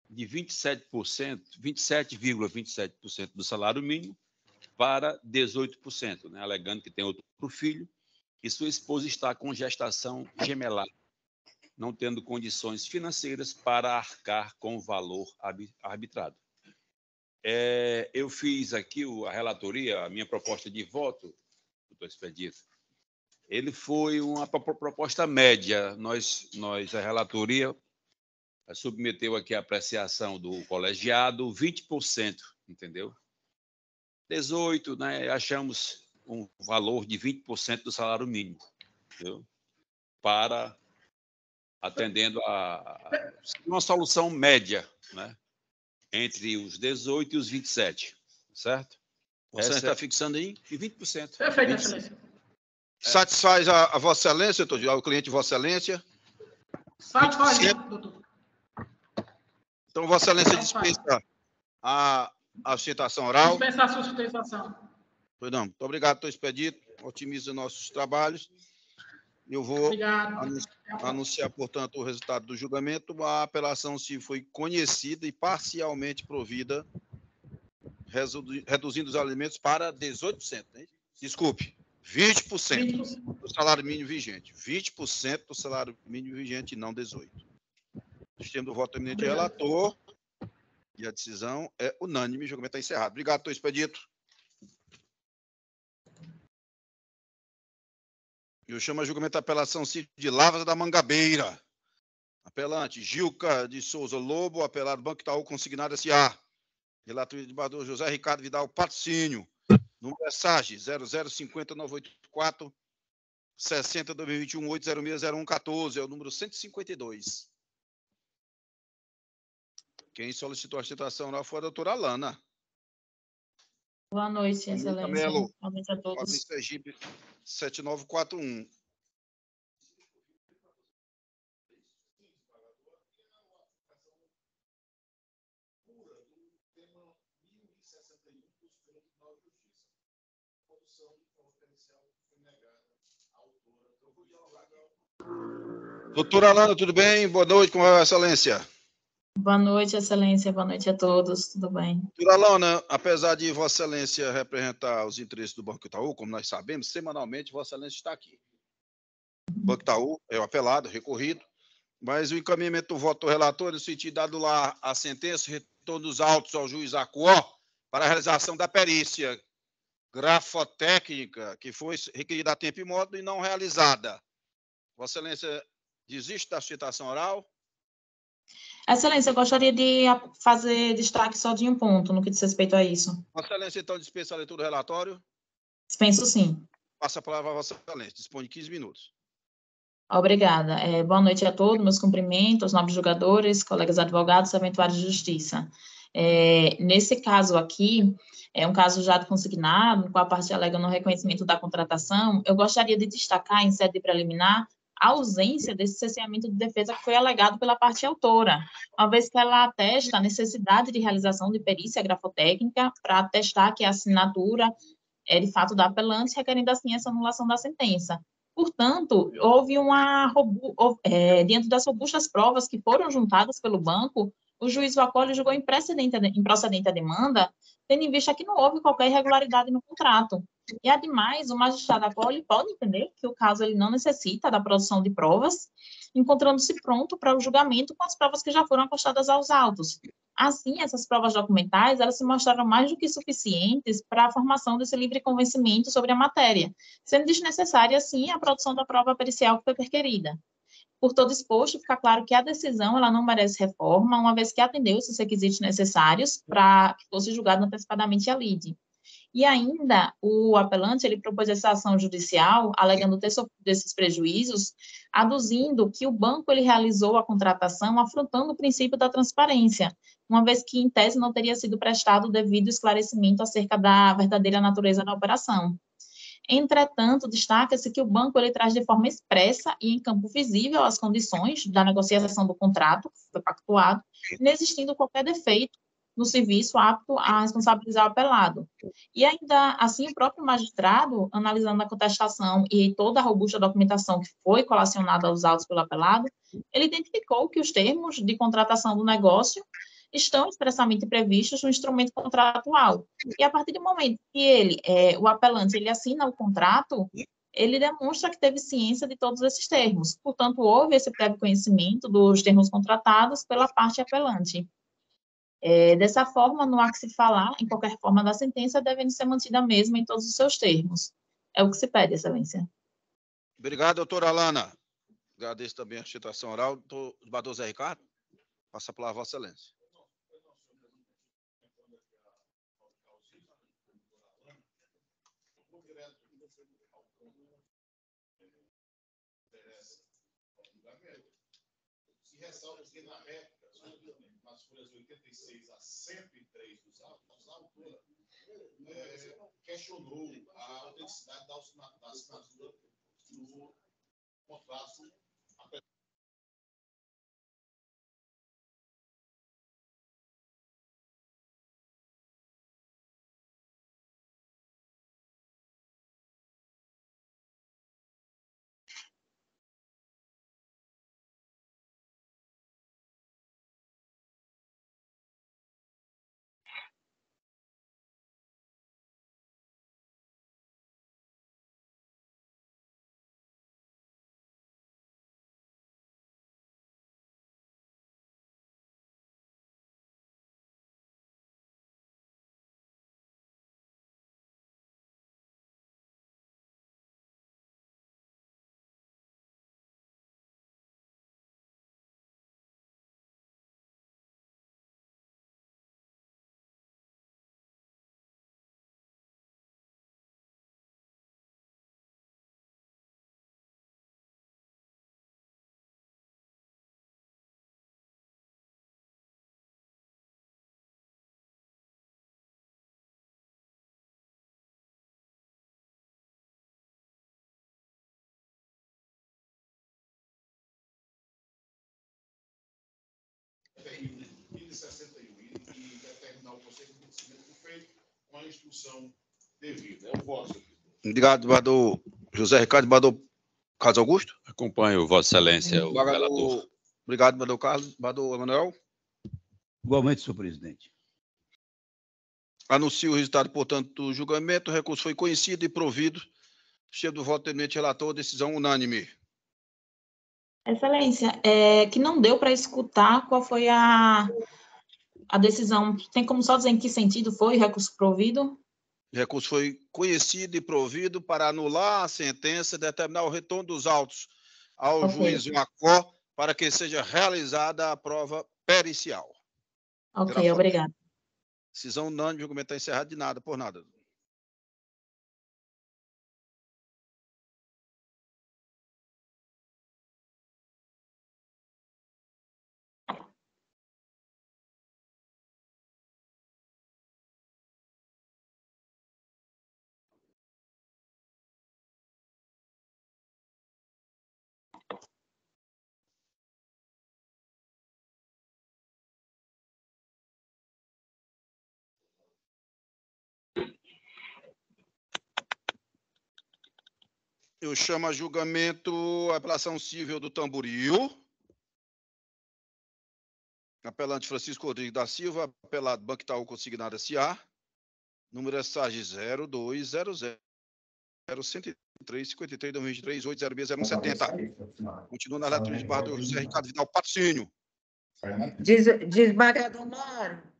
de 27,27% do salário mínimo para 18%, né, alegando que tem outro filho e sua esposa está com gestação gemelar, não tendo condições financeiras para arcar com o valor arbitrado. Eu fiz aqui a relatoria, a minha proposta de voto, doutor Expedito. Ele foi uma proposta média. A relatoria submeteu aqui a apreciação do colegiado 20%, entendeu? 18%, né? Achamos um valor de 20% do salário mínimo, entendeu? Para atendendo a uma solução média, né? Entre os 18 e os 27, certo? Você está fixando aí? E 20%. Perfeito, 25%. Excelência. Satisfaz a Vossa Excelência, o cliente de Vossa Excelência? Satisfaz, 20%. doutor. Então, Vossa Excelência dispensa a sustentação oral. Dispensa a sustentação. Pois não. Muito obrigado, doutor Expedito. Otimiza nossos trabalhos. Eu vou anunciar, portanto, o resultado do julgamento. A apelação se foi conhecida e parcialmente provida, reduzindo os alimentos para 18%. Né? Desculpe, 20% do salário mínimo vigente. 20% do salário mínimo vigente e não 18%. Sistema do voto eminente do relator. E a decisão é unânime. O julgamento está encerrado. Obrigado, doutor Expedito. Eu chamo a julgamento da apelação Sítio de Lavras da Mangabeira. Apelante Gilca de Souza Lobo, apelado Banco Itaú consignado S.A. Relator de desembargador José Ricardo Vidal Patrocínio. Número é SAGE 0050984 60/2021 8060114. É o número 152. Quem solicitou a citação oral foi a doutora Alana. Boa noite, Excelência. Melo. Boa noite a todos. Ordem Sergipe 7941. Doutora Alana, tudo bem? Boa noite, como vai, Excelência? Boa noite, Excelência. Boa noite a todos. Tudo bem? Doutora Alana, apesar de Vossa Excelência representar os interesses do Banco Itaú, como nós sabemos, semanalmente Vossa Excelência está aqui. O Banco Itaú é o apelado, recorrido, mas o encaminhamento do voto do relator, no sentido de dado lá a sentença, retorno dos autos ao juiz Acuó para a realização da perícia grafotécnica, que foi requerida a tempo e modo e não realizada. Vossa Excelência desiste da sustentação oral? Excelência, eu gostaria de fazer destaque só de um ponto no que diz respeito a isso. Vossa Excelência, então, dispensa a leitura do relatório? Dispenso, sim. Passa a palavra a Vossa Excelência. Dispõe de 15 minutos. Obrigada. Boa noite a todos, meus cumprimentos, nobres julgadores, colegas advogados, eventuários de justiça. Nesse caso aqui, é um caso já consignado, no qual a parte alega no reconhecimento da contratação. Eu gostaria de destacar, em sede preliminar, a ausência desse cerceamento de defesa que foi alegado pela parte autora, uma vez que ela atesta a necessidade de realização de perícia grafotécnica para atestar que a assinatura é de fato da apelante, requerendo assim essa anulação da sentença. Portanto, houve diante das robustas provas que foram juntadas pelo banco, o juiz Vacoli julgou improcedente a demanda, tendo em vista que não houve qualquer irregularidade no contrato. E, ademais, o magistrado Vacoli pode entender que o caso ele não necessita da produção de provas, encontrando-se pronto para o julgamento com as provas que já foram acostadas aos autos. Assim, essas provas documentais, elas se mostraram mais do que suficientes para a formação desse livre convencimento sobre a matéria, sendo desnecessária, assim, a produção da prova pericial que foi requerida. Por todo exposto, fica claro que a decisão ela não merece reforma, uma vez que atendeu esses requisitos necessários para que fosse julgado antecipadamente a lide. E ainda, o apelante, ele propôs essa ação judicial, alegando ter sofrido esses prejuízos, aduzindo que o banco, ele realizou a contratação afrontando o princípio da transparência, uma vez que, em tese, não teria sido prestado o devido esclarecimento acerca da verdadeira natureza da operação. Entretanto, destaca-se que o banco, ele traz de forma expressa e em campo visível as condições da negociação do contrato, que foi pactuado, inexistindo qualquer defeito no serviço apto a responsabilizar o apelado. E ainda assim, o próprio magistrado, analisando a contestação e toda a robusta documentação que foi colacionada aos autos pelo apelado, ele identificou que os termos de contratação do negócio estão expressamente previstos no instrumento contratual. E a partir do momento que o apelante, ele assina o contrato, ele demonstra que teve ciência de todos esses termos. Portanto, houve esse prévio conhecimento dos termos contratados pela parte apelante. Dessa forma, não há que se falar em qualquer forma da sentença, devendo ser mantida a mesma em todos os seus termos. É o que se pede, Excelência. Obrigado, doutora Alana. Agradeço também a citação oral. Desembargador Zé Ricardo, passa a palavra a Vossa Excelência. Se ressalta que na réplica, nas folhas 86 a 103 dos autos, a autora questionou a autenticidade da assinatura do contrato. E 61 e determinar o conselho de conhecimento feito com a instrução devida. É o voto. Obrigado, desembargador José Ricardo. Desembargador Carlos Augusto. Acompanho, Vossa Excelência, o relator. Obrigado, desembargador Carlos. Desembargador Emanuel. Igualmente, senhor presidente. Anuncio o resultado, portanto, do julgamento. O recurso foi conhecido e provido. Cheio do voto do eminente relator, decisão unânime. Excelência, que não deu para escutar qual foi a decisão. Tem como só dizer em que sentido foi o recurso provido? O recurso foi conhecido e provido para anular a sentença e determinar o retorno dos autos ao juiz Macó para que seja realizada a prova pericial. Ok, obrigado. Decisão unânime, o julgamento está encerrado de nada, por nada. Eu chamo a julgamento a apelação civil do Tamboril. Apelante Francisco Rodrigues da Silva, apelado Banco Itaú Consignado S.A. Número SAG 0200-103-53-2023-806-0170. Continua na letra do desembargador José Ricardo Vidal Patrocínio. Desembargador Mário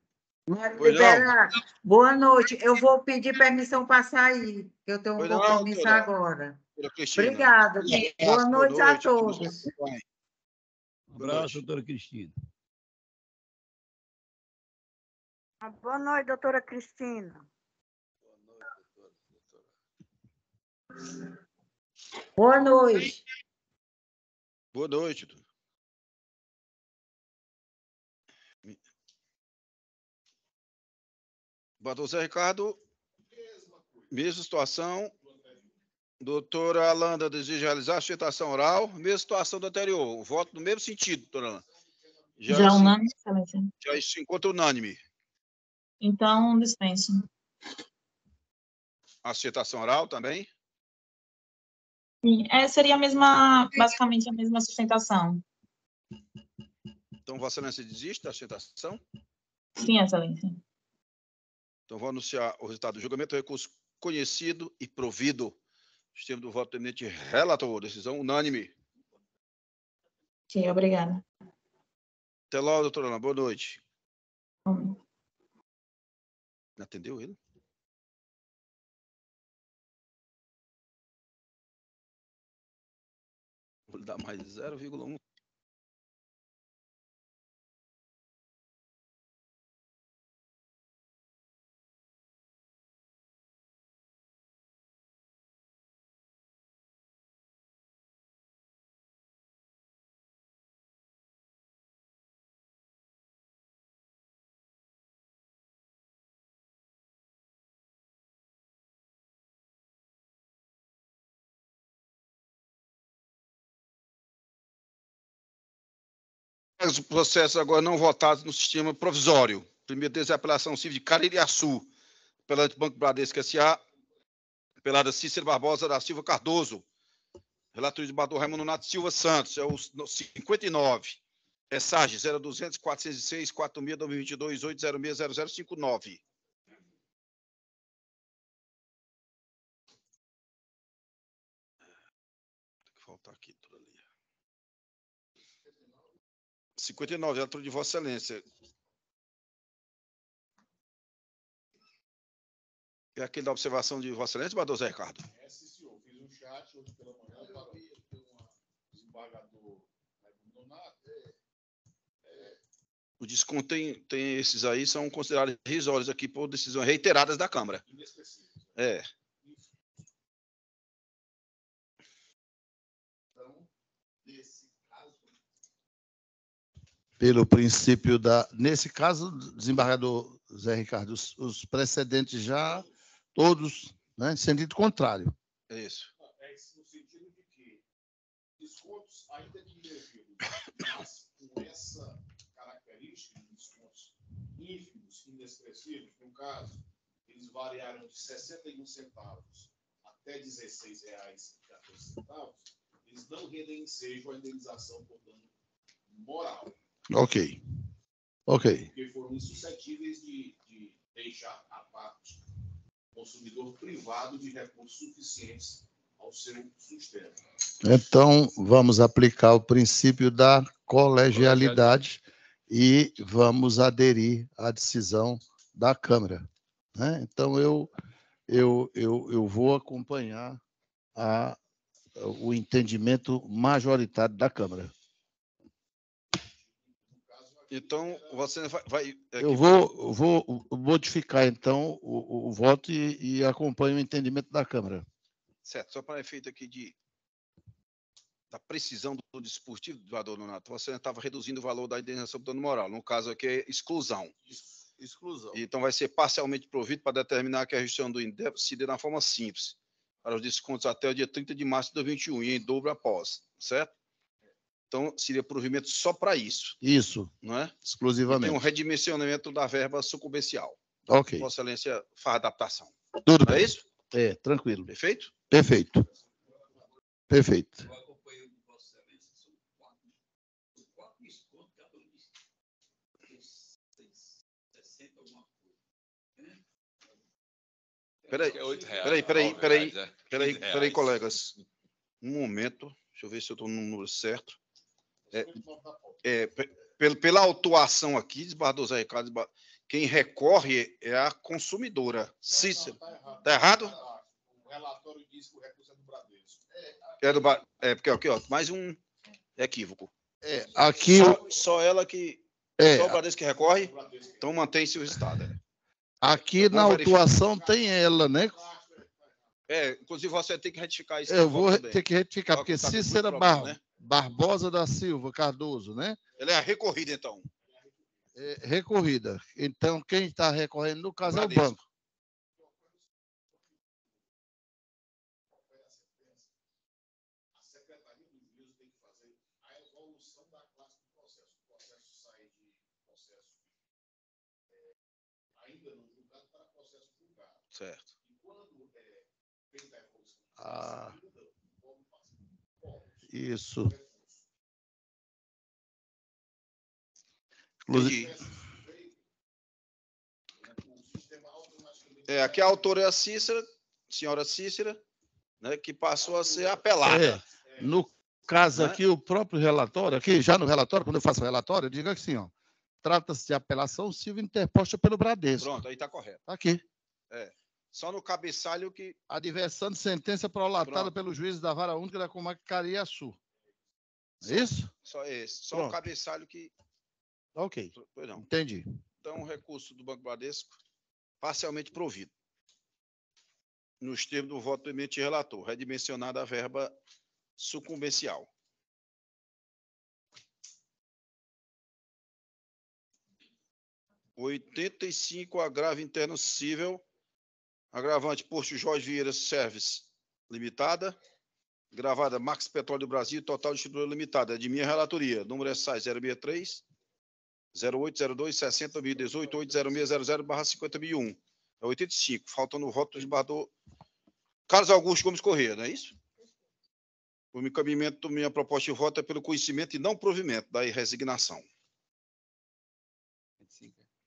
Liberato, boa noite. Eu vou pedir permissão para sair, que eu tenho um compromisso agora. Obrigada. Boa noite a todos. Um abraço, doutora Cristina. Boa noite, doutora Cristina. Boa noite. Boa noite. Desembargador Zé Ricardo, mesma situação. Doutora Alanda deseja realizar a sustentação oral, mesma situação do anterior. O voto no mesmo sentido, doutora Alanda. Já unânime, Excelência. Já se encontra unânime. Então, dispenso. A sustentação oral também? Sim, seria a mesma, basicamente a mesma sustentação. Então, Vossa Excelência desiste da sustentação? Sim, excelência. Então, vou anunciar o resultado do julgamento. Recurso conhecido e provido. Sistema do voto do eminente relator. Decisão unânime. Sim, obrigada. Até logo, doutora Ana. Boa noite. Bom. Atendeu ele? Vou lhe dar mais 0,1. Os processos agora não votados no sistema provisório. Primeiro deles é a apelação civil de Caririaçu, pela Banco Bradesco S.A., pelada Cícero Barbosa da Silva Cardoso, relator de Bador Raimundo Nato Silva Santos, é o 59, é SAGE 0200 406 46 2022 806 0059. Tem que faltar aqui, tudo ali. 59, relator de Vossa Excelência. É aquele da observação de Vossa Excelência, Bador Zé Ricardo? É, sim, senhor. Fiz um chat hoje pela manhã para o desembargador Raimundo Donato. O desconto tem esses aí, são considerados irrisórios aqui por decisões reiteradas da Câmara. É. Então, nesse caso... Pelo princípio da... Nesse caso, desembargador Zé Ricardo, os precedentes já todos, né, em sentido contrário. É isso. É no sentido de que descontos, ainda que indevidos, mas com essa característica de descontos ínfimos, inexpressivos, no caso, eles variaram de 61 centavos até R$ 16,14, eles não rendem ensejo à indenização por dano moral. Ok. Porque foram insuscetíveis de deixar a parte consumidor privado de recursos suficientes ao seu sustento. Então, vamos aplicar o princípio da colegialidade e vamos aderir à decisão da Câmara, né? Então, eu vou acompanhar o entendimento majoritário da Câmara. Então, você vai eu vou modificar, então, o voto e acompanho o entendimento da Câmara. Certo. Só para efeito aqui da precisão do desportivo, vereador Donato, você estava reduzindo o valor da indenização por dano moral. No caso aqui é exclusão. Exclusão. Então, vai ser parcialmente provido para determinar que a gestão do INDEP se dê na forma simples, para os descontos até o dia 30 de março de 2021 e em dobro após, certo? Então, seria provimento só para isso. Isso. Não é? Exclusivamente. E tem um redimensionamento da verba sucumbencial. Ok. Vossa Excelência faz adaptação. Tudo Não bem. é isso? É, tranquilo. Perfeito? Perfeito. Perfeito. Peraí, colegas. Um momento. Deixa eu ver se eu estou no número certo. Pela autuação aqui, desembargador Zé Ricardo, quem recorre é a consumidora. Cícero. Está errado? O relatório diz que o recurso é do Bradesco. Porque aqui, ó, mais um equívoco. Aqui só ela que... Só o Bradesco que recorre, então mantém-se o resultado. Aqui na autuação tem ela, né? Inclusive você tem que retificar isso. Eu vou ter que retificar, porque Cícera Barbosa da Silva Cardoso, né? Ela é a recorrida, então. Recorrida. Então, quem está recorrendo, no caso, é o banco. A Secretaria do Juízo tem que fazer a evolução da classe do processo. O processo sai de processo ainda não julgado para processo julgado. Certo. E quando fez a evolução isso. Aqui a autora é a Cícera, senhora Cícera, né, que passou a ser apelada. No caso aqui, o próprio relatório, aqui já no relatório, quando eu faço o relatório, eu digo assim, ó, trata-se de apelação civil interposta pelo Bradesco. Pronto, aí está correto. Tá aqui. Só no cabeçalho que... Adversando sentença prolatada pelo juiz da Vara Única da Comarca Cariaçu. É isso? Só esse. Só o cabeçalho que... Ok. Pois não. Entendi. Então, o recurso do Banco Bradesco, parcialmente provido. Nos termos do voto do emente relator, redimensionada a verba sucumbencial. R$85, agravo interno cível, agravante Posto Jorge Vieira Service Limitada, gravada Max Petróleo Brasil, Total Distribuidora Limitada, de minha relatoria, número SAI 063 0802 60 2018 80600/50.001. É 85, faltando o voto do desembargador Carlos Augusto Gomes Corrêa, não é isso? O encaminhamento da minha proposta de voto é pelo conhecimento e não provimento da resignação.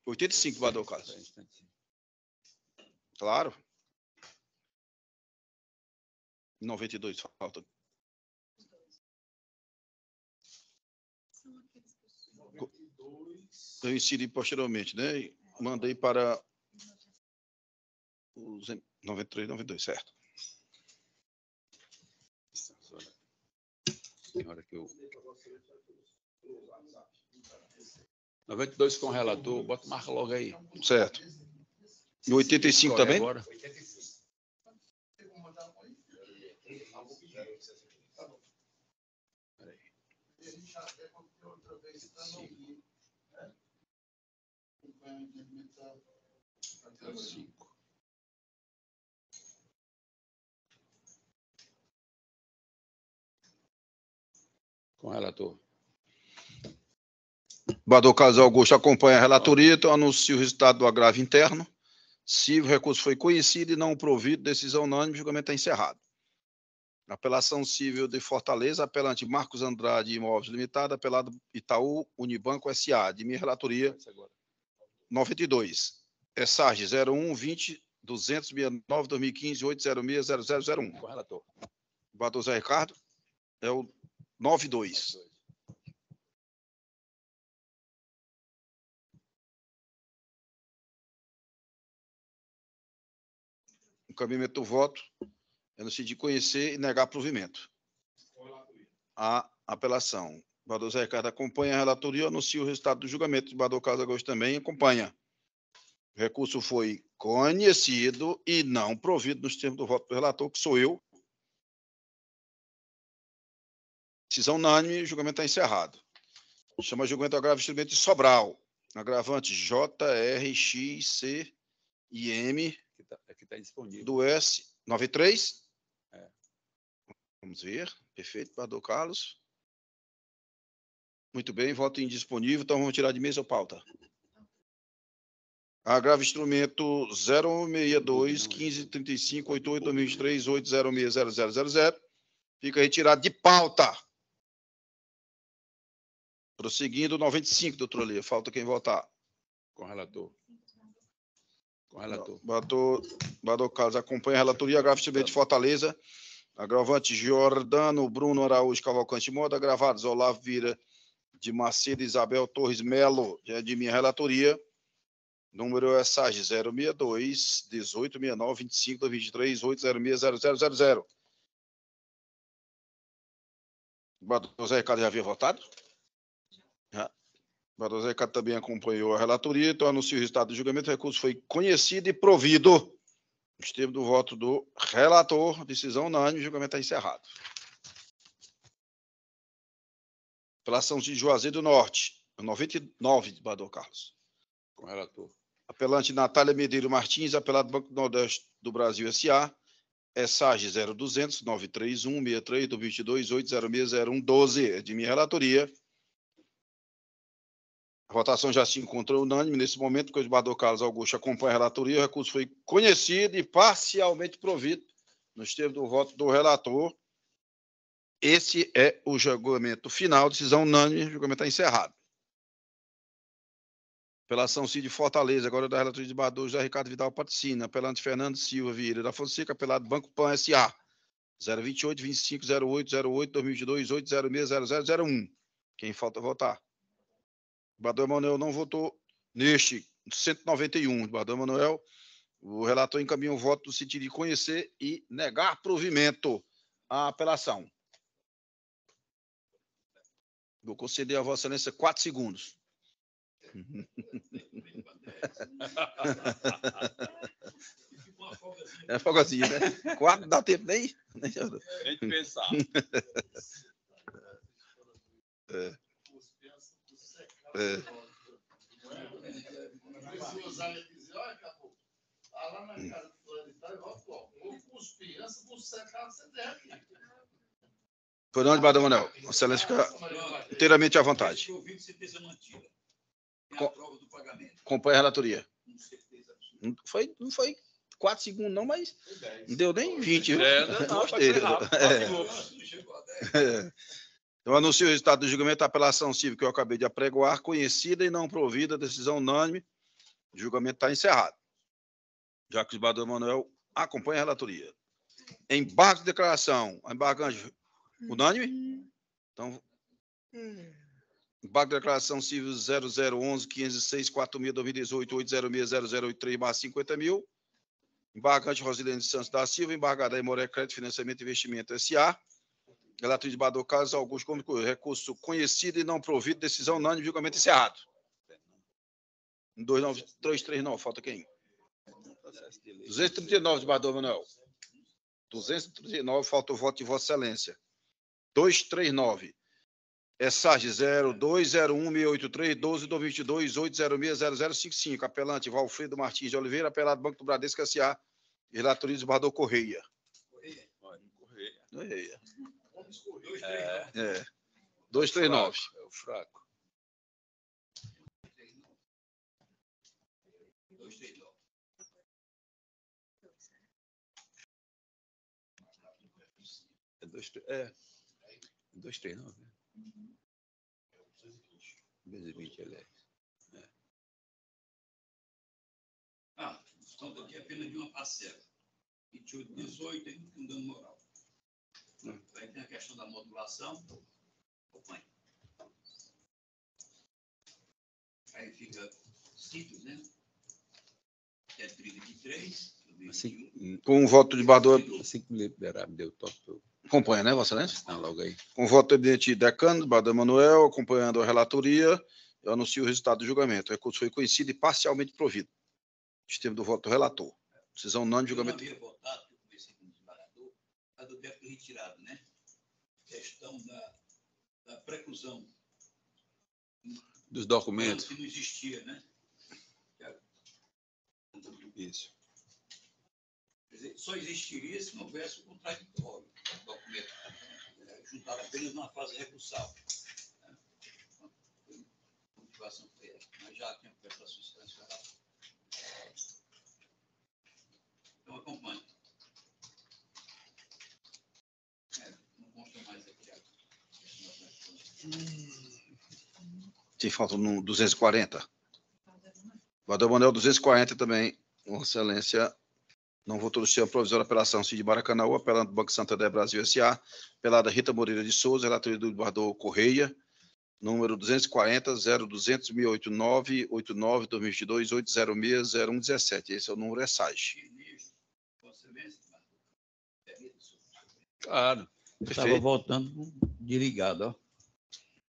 85, desembargador Carlos. Claro. 92, falta. Eu inseri posteriormente, né? E mandei para os 93, 92, certo. Tem hora que eu... 92 com o relator, marca logo aí. Certo. E 85 também? Agora. Com o relator. Desembargador Carlos Augusto acompanha a relatoria, então anuncio o resultado do agravo interno. Se o recurso foi conhecido e não provido, decisão unânime, julgamento é encerrado. Apelação civil de Fortaleza, apelante Marcos Andrade Imóveis Limitada, apelado Itaú Unibanco S.A., de minha relatoria 92. ESAG 01 20 269 2015 806 0001. Com o relator. Desembargador Zé Ricardo, é o 92. O caminhamento do voto é no sentido de conhecer e negar provimento. A apelação. O desembargador Zé Ricardo acompanha a relatoria, anuncia o resultado do julgamento. O desembargador Carlos Augusto também acompanha. O recurso foi conhecido e não provido nos termos do voto do relator, que sou eu. Decisão unânime, o julgamento está encerrado. Chama julgamento do agravo instrumento de Sobral. Agravante JRXCIM Aqui está disponível. do S93. Vamos ver. Perfeito, desembargador Carlos. Muito bem, voto indisponível, então vamos tirar de mesa ou pauta. Agravo instrumento 062 1535 88 2023 806 0000. Fica retirado de pauta. Prosseguindo, 95, doutor Lia. Falta quem votar. Com o relator. Com o relator. Desembargador Carlos acompanha a relatoria. Agravo instrumento de Fortaleza. Agravante Jordano Bruno Araújo Cavalcante Moda. Agravados Olavo Vira de Macedo Isabel Torres Melo, de minha relatoria. Número é SAG 062 1869 25 23 806 0000. O desembargador Zé Ricardo já havia votado? Já. O desembargador Zé Ricardo também acompanhou a relatoria, então anuncio o resultado do julgamento. O recurso foi conhecido e provido. Nos termos do voto do relator, decisão unânime, o julgamento está encerrado. Apelação de Juazeiro do Norte, 99, desembargador Carlos. Com o relator. Apelante Natália Medeiros Martins, apelado Banco do Nordeste do Brasil S.A., SAG 0200 931 63 22 806 0112, é de minha relatoria. A votação já se encontrou unânime nesse momento, porque o desembargador Carlos Augusto acompanha a relatoria. O recurso foi conhecido e parcialmente provido nos termos do voto do relator. Esse é o julgamento final, decisão unânime, o julgamento está encerrado. Apelação Cid Fortaleza, agora da relatoria de desembargador José Ricardo Vidal Patricina. Apelante Fernando Silva Vieira da Fonseca, apelado Banco Pan S.A. 028 25 08 08 2022 806 0001. Quem falta votar? O desembargador Emanuel não votou neste 191. Desembargador Emanuel, o relator encaminha o voto no sentido de conhecer e negar provimento à apelação. Vou conceder a Vossa Excelência 4 segundos. É folgazinha, né? 4 não dá tempo nem de pensar. Por onde, Badão Manuel? Vossa Excelência fica inteiramente à vontade. Acompanha a relatoria. Não foi 4 segundos, não, mas não deu nem 20. Gostei. Eu anuncio o resultado do julgamento da apelação civil que eu acabei de apregoar, conhecida e não provida, decisão unânime. O julgamento está encerrado. Já que o desembargador Emanuel acompanha a relatoria. Embargo de declaração. Embargante unânime? Então, embargo de declaração civil 0011 506 4.2018 806 0083/50 mil. Embargante Rosilene Santos da Silva, embargada Aimoré Crédito Financiamento e Investimento S.A. Relatoria de desembargador Carlos Augusto Gomes Coelho. Recurso conhecido e não provido, decisão unânime, julgamento encerrado. 29339, falta quem? 239, desembargador Manuel. 239, falta o voto de Vossa Excelência. 239. ESAG 0201 12 2022 806 0055. Apelante Valfredo Martins de Oliveira, apelado Banco do Bradesco S.A. Relatoria do desembargador Correia. Correia. 239. É o fraco. 239. É 239, né? 220, aliás. Estão daqui apenas de uma parcela. 28, 18, aí não dando moral. Aí tem a questão da modulação. Acompanhe. Aí fica simples, né? Que é 33. Assim, com o voto de desembargador. Assim que me liberar, me deu toque. Acompanha, né, Vossa Excelência? Não, logo aí. Com o voto do evidente decano, desembargador Manuel, acompanhando a relatoria, eu anuncio o resultado do julgamento. O recurso foi conhecido e parcialmente provido. Sistema do voto do relator. Decisão unânime de julgamento. Eu não havia votado, porque eu comecei com o desembargador, a do débito retirado, né? Questão da preclusão. Dos documentos. Que não existia, né? Isso. Quer dizer, só existiria se não houvesse o contraditório do documento, juntado apenas numa fase recursal. A motivação foi essa, mas já tinha feito a substância oral. Então, acompanhe. Não consta mais aqui. Tem falta no 240. Desembargador Manuel, 240 também. Vossa Excelência não votou no sistema provisório da apelação Cid Maracanã, apelando do Banco Santander Brasil S.A., apelada Rita Moreira de Souza, relatoria do desembargador Correia, número 240 0200 1089 89 2022 806 0117. Esse é o número ESAG. Claro. Perfeito. Estava voltando desligado, ó.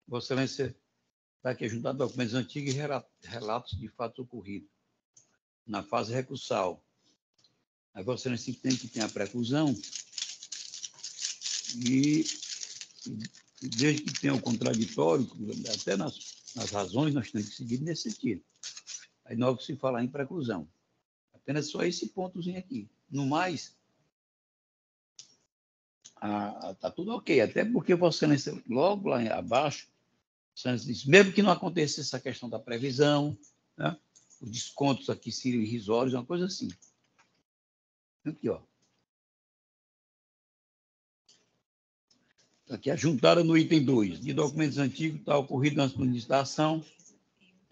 Vossa Excelência está aqui juntando documentos antigos e relatos de fatos ocorridos na fase recursal. A Vossa Excelência tem que ter a preclusão e desde que tenha o contraditório, até nas razões, nós temos que seguir nesse sentido. Aí logo se falar em preclusão. Apenas só esse pontozinho aqui. No mais, está tudo ok. Até porque Vossa Excelência, logo lá abaixo, Vossa Excelência disse, mesmo que não acontecesse essa questão da previsão, né, os descontos aqui seriam irrisórios, uma coisa assim. Aqui, ó. Aqui, ajuntada no item 2, de documentos antigos, está ocorrido antes do início da ação,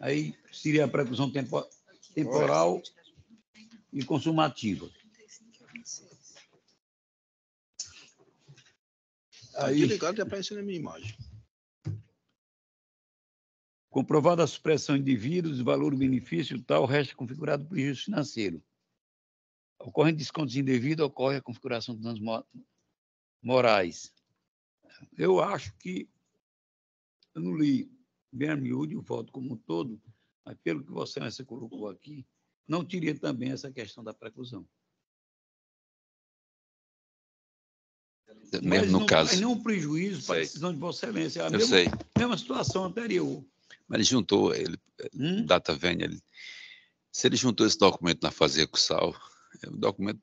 Aí seria a preclusão temporal e consumativa. Aí ligado e aparecendo na minha imagem. Comprovada a supressão de indivíduos, valor do benefício tal, resta configurado prejuízo financeiro. Ocorrem descontos indevidos, ocorre a configuração de danos morais. Eu acho que, eu não li bem a miúde o voto como um todo, mas pelo que Vossa Excelência colocou aqui, não teria também essa questão da preclusão. Mesmo mas no não caso. Mas nenhum prejuízo para a decisão de Vossa Excelência. É a mesma situação anterior. Mas ele juntou, data vênia, se ele juntou esse documento na fase recursal, o documento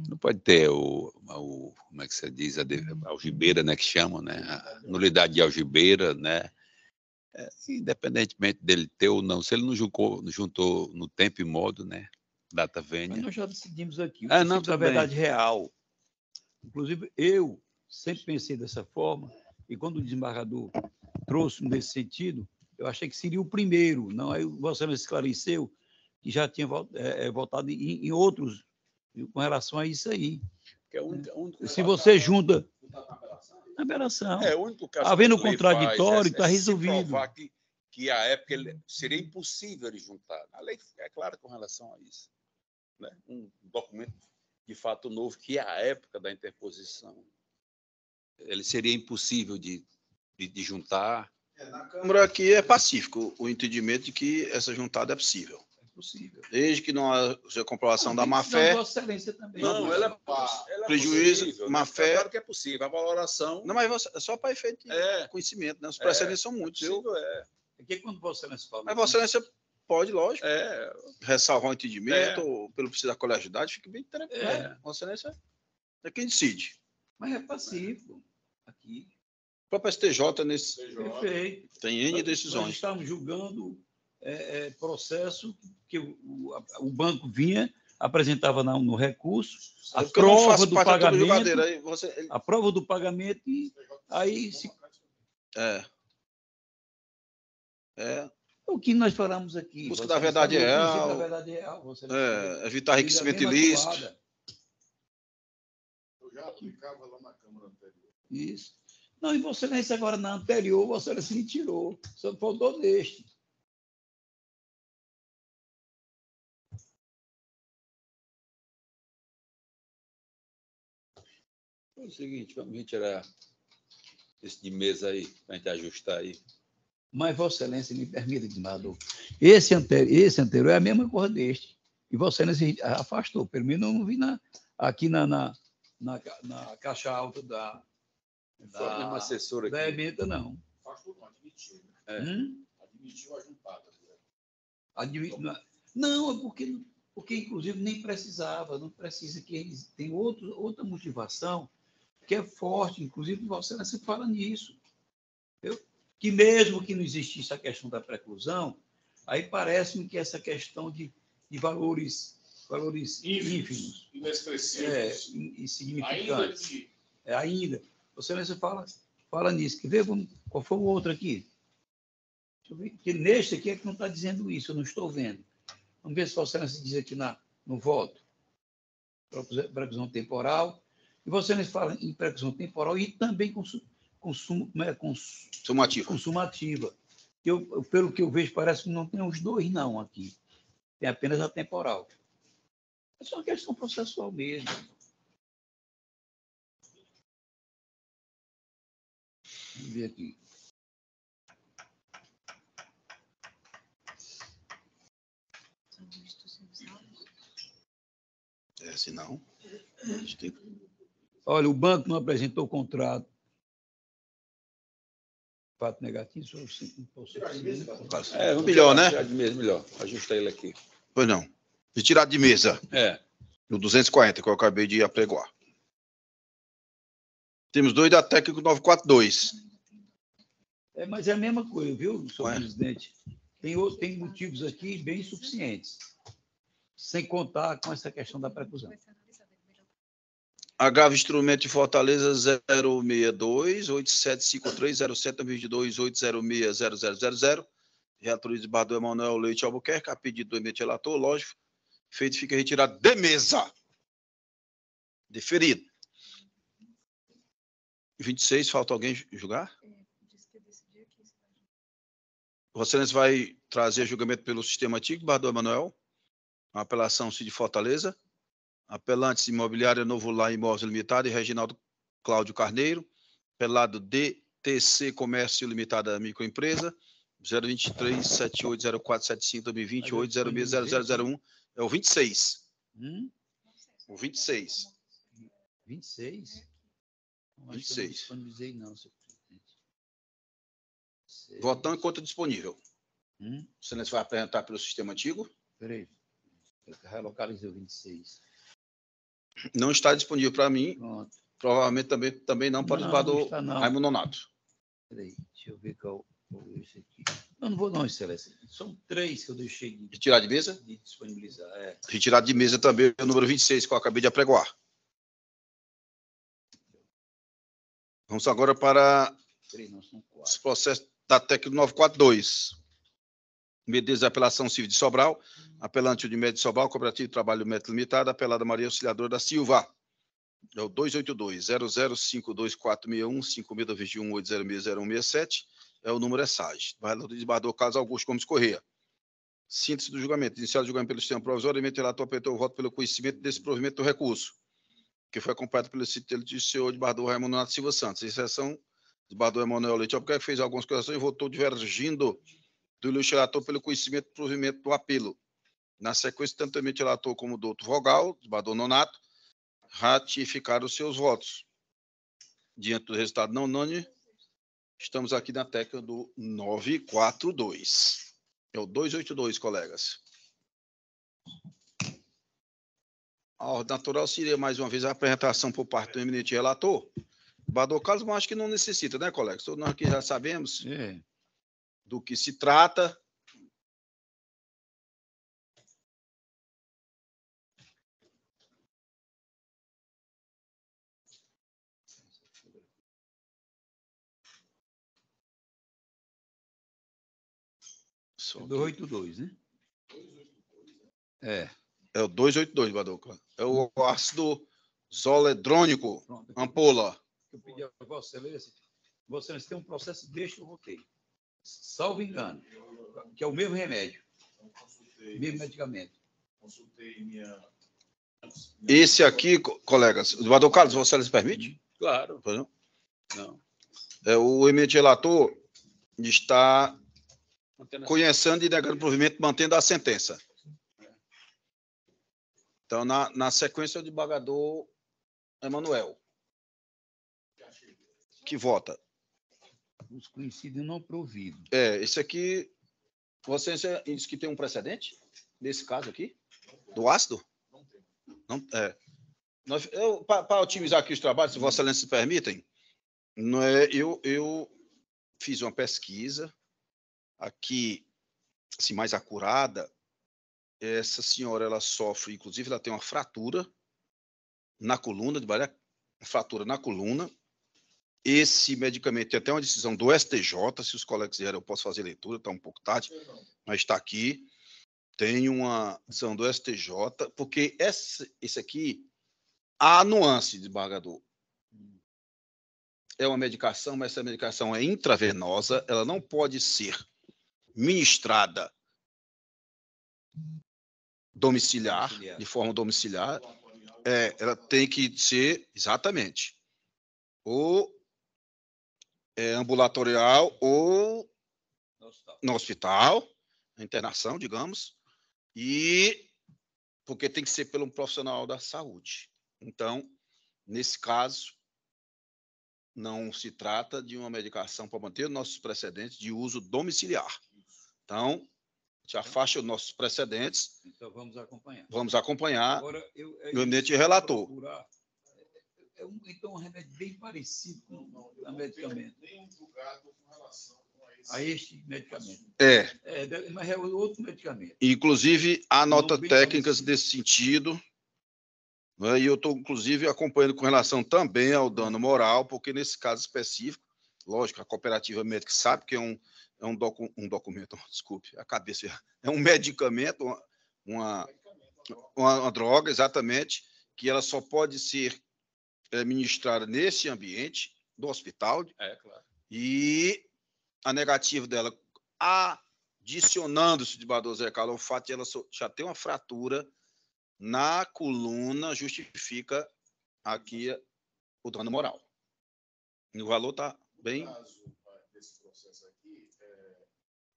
não pode ter como é que se diz, a algibeira, né, que chamam, né, a nulidade de algibeira, né, independentemente dele ter ou não, se ele não juntou no tempo e modo, né, data vênia. Mas nós já decidimos aqui, não, da verdade real. Inclusive, eu sempre pensei dessa forma, e quando o desembargador trouxe nesse sentido, eu achei que seria o primeiro, não, aí você me esclareceu que já tinha votado em outros com relação a isso aí. Que é único se você junta... Apelação. É o único caso. Havendo contraditório, está resolvido. Se provar que a época seria impossível ele juntar. A lei é clara com relação a isso. Né? Um documento de fato novo, que é a época da interposição. Ele seria impossível de juntar. Na Câmara aqui é pacífico o entendimento de que essa juntada é possível. Possível. Desde que não haja comprovação da má-fé. Não, ela prejuízo, possível, má-fé. Né? Claro que é possível. A valoração. Não, mas só para efeito de conhecimento, né? Os precedentes são muitos. Porque quando Vossa Excelência fala. Mas Vossa Excelência pode, lógico, ressalvar o entendimento, ou pelo princípio da colegialidade, fique bem tranquilo. Vossa Excelência é quem decide. Mas é pacífico. Aqui. O próprio STJ nesse. Perfeito. Tem N decisões. Nós estamos julgando processo que o banco vinha, apresentava no recurso, a prova do pagamento, a prova do pagamento, e aí se... O que nós falamos aqui. Busca da verdade real. Da verdade real, evitar enriquecimento ilícito. Eu já aplicava lá na Câmara anterior. Isso. Não, e Vossa Excelência agora na anterior, Vossa Excelência me tirou. Só faltou deste. É o seguinte, vamos retirar esse de mesa aí, para a gente ajustar aí. Mas Vossa Excelência me permita, desembargador. Esse anterior é a mesma coisa deste. E Vossa Excelência afastou. Pelo menos eu não vi aqui na caixa alta da assessora da emenda, não. Afastou, não, admitiu. Admitiu a juntada. Não, é porque inclusive nem precisava, não precisa, que eles têm outra motivação que é forte, inclusive Vossa Excelência fala nisso. Que mesmo que não existisse a questão da preclusão, aí parece-me que essa questão de valores ínfimos, inexpressivos, insignificantes, ainda. Vossa Excelência fala nisso. Quer ver? Qual foi o outro aqui? Deixa eu ver. Porque neste aqui é que não está dizendo isso, eu não estou vendo. Vamos ver se Vossa Excelência diz aqui no voto. Preclusão temporal. E Vossa Excelência fala em preclusão temporal e também consumativa. Pelo que eu vejo, parece que não tem os dois, não, aqui. Tem apenas a temporal. É só uma questão processual mesmo. Vamos ver aqui. Se não, a gente tem... Olha, o banco não apresentou contrato. Fato negativo, só 5%. Melhor, né? Tirar de mesa, melhor. Ajustar ele aqui. Pois não. Retirado de mesa. No 240, que eu acabei de apregoar. Temos 2 da técnico 942. Mas é a mesma coisa, viu, senhor presidente? Tem motivos aqui bem suficientes, sem contar com essa questão da preclusão. Agravo instrumento de Fortaleza 062 8753 07 22 806 0000. Relator desembargador Emanuel Leite Albuquerque, a pedido do emitente relator, lógico, feito fica retirado de mesa. Deferido. 26, falta alguém julgar? Vossa Excelência vai trazer julgamento pelo sistema antigo, desembargador Emanuel. A apelação Cid Fortaleza. Apelantes Imobiliária Novo Lar Imóveis Limitada e Reginaldo Cláudio Carneiro. Apelado DTC Comércio Limitada Microempresa. 023-780475-2028-060001. É o 26. O 26. 26? Não, 26. não disponibilizei, não, senhor presidente. Votando enquanto disponível. Você vai apresentar pelo sistema antigo? Peraí. Eu relocalizei o 26. Não está disponível para mim. Pronto. Provavelmente também não para o desembargador Raimundo Nonato. Peraí, deixa eu ver qual esse aqui. Eu não vou não, Excelência. São 3 que eu deixei de retirar de mesa? De disponibilizar, é. Retirado de mesa também o número 26, que eu acabei de apregoar. Vamos agora para os processos da técnica 942. Medida de apelação civil de Sobral, apelante Unimed de Sobral, Cooperativo de Trabalho Médico Limitado, apelada Maria Auxiliadora da Silva. É o 282-0052-461-5621-806-0167. É o número ESAG. Vai do desembargador Carlos Augusto Gomes Corrêa. Síntese do julgamento. Iniciado o julgamento pelo sistema provisório, o relator apresentou o voto pelo conhecimento desse provimento do recurso, que foi acompanhado pelo título de senhor desembargador Raimundo Nonato Silva Santos. Em exceção, o desembargador Emanuel Leite Albuquerque fez algumas considerações e votou divergindo do ilustre relator pelo conhecimento do provimento do apelo. Na sequência, tanto o emitente relator como o doutor Vogal, desembargador Nonato, ratificaram os seus votos. Diante do resultado não unânime, estamos aqui na técnica do 942. É o 282, colegas. A ordem natural seria, mais uma vez, a apresentação por parte do eminente relator. Desembargador Carlos, mas acho que não necessita, né, colegas? Todos nós aqui já sabemos do que se trata. É 282, né? É. É o 282, Badoca. É o ácido zoledrônico, ampola. Eu pedi a Vossa Excelência. Vossa Excelência tem um processo deste que eu votei. Salvo engano. Que é o mesmo remédio. Mesmo medicamento. Consultei minha... Esse aqui, colegas, Eduardo Carlos, Vossa Excelência permite? Claro. Não. É, o eminente relator está conhecendo e negando o provimento, mantendo a sentença. Então, na sequência, o desembargador Emanuel, que vota. Os conhecidos e não providos. Esse aqui, você disse que tem um precedente, nesse caso aqui, do ácido? Não tem. Para otimizar aqui os trabalhos, se Vossa Excelência se permitem, eu fiz uma pesquisa aqui, assim, mais acurada. Essa senhora, ela sofre, inclusive, ela tem uma fratura na coluna, uma fratura na coluna. Esse medicamento tem até uma decisão do STJ, se os colegas quiserem, eu posso fazer leitura, está um pouco tarde, mas está aqui. Tem uma decisão do STJ, porque esse aqui, há nuance, desembargador. É uma medicação, mas essa medicação é intravenosa, ela não pode ser ministrada domiciliar, de forma domiciliar. Ela tem que ser, exatamente, ou ambulatorial ou no hospital, na internação, digamos, e porque tem que ser pelo profissional da saúde. Então, nesse caso, não se trata de uma medicação para manter nossos precedentes de uso domiciliar. Então, se afasta os nossos precedentes. Então, vamos acompanhar. Vamos acompanhar. Agora, o eminente relator. Então, um remédio bem parecido com o medicamento. Nenhum julgado com relação a este medicamento. Mas é outro medicamento. Inclusive, há notas técnicas desse sentido. Né, e eu estou, inclusive, acompanhando com relação também ao dano moral, porque nesse caso específico, lógico, a cooperativa médica sabe que é é um documento, desculpe, a cabeça, é um medicamento, uma droga, exatamente, que ela só pode ser ministrada nesse ambiente do hospital. Claro. E a negativa dela, adicionando-se de Badosecal ao fato de ela já ter uma fratura na coluna, justifica aqui o dano moral. E o valor está bem... No caso desse processo aqui,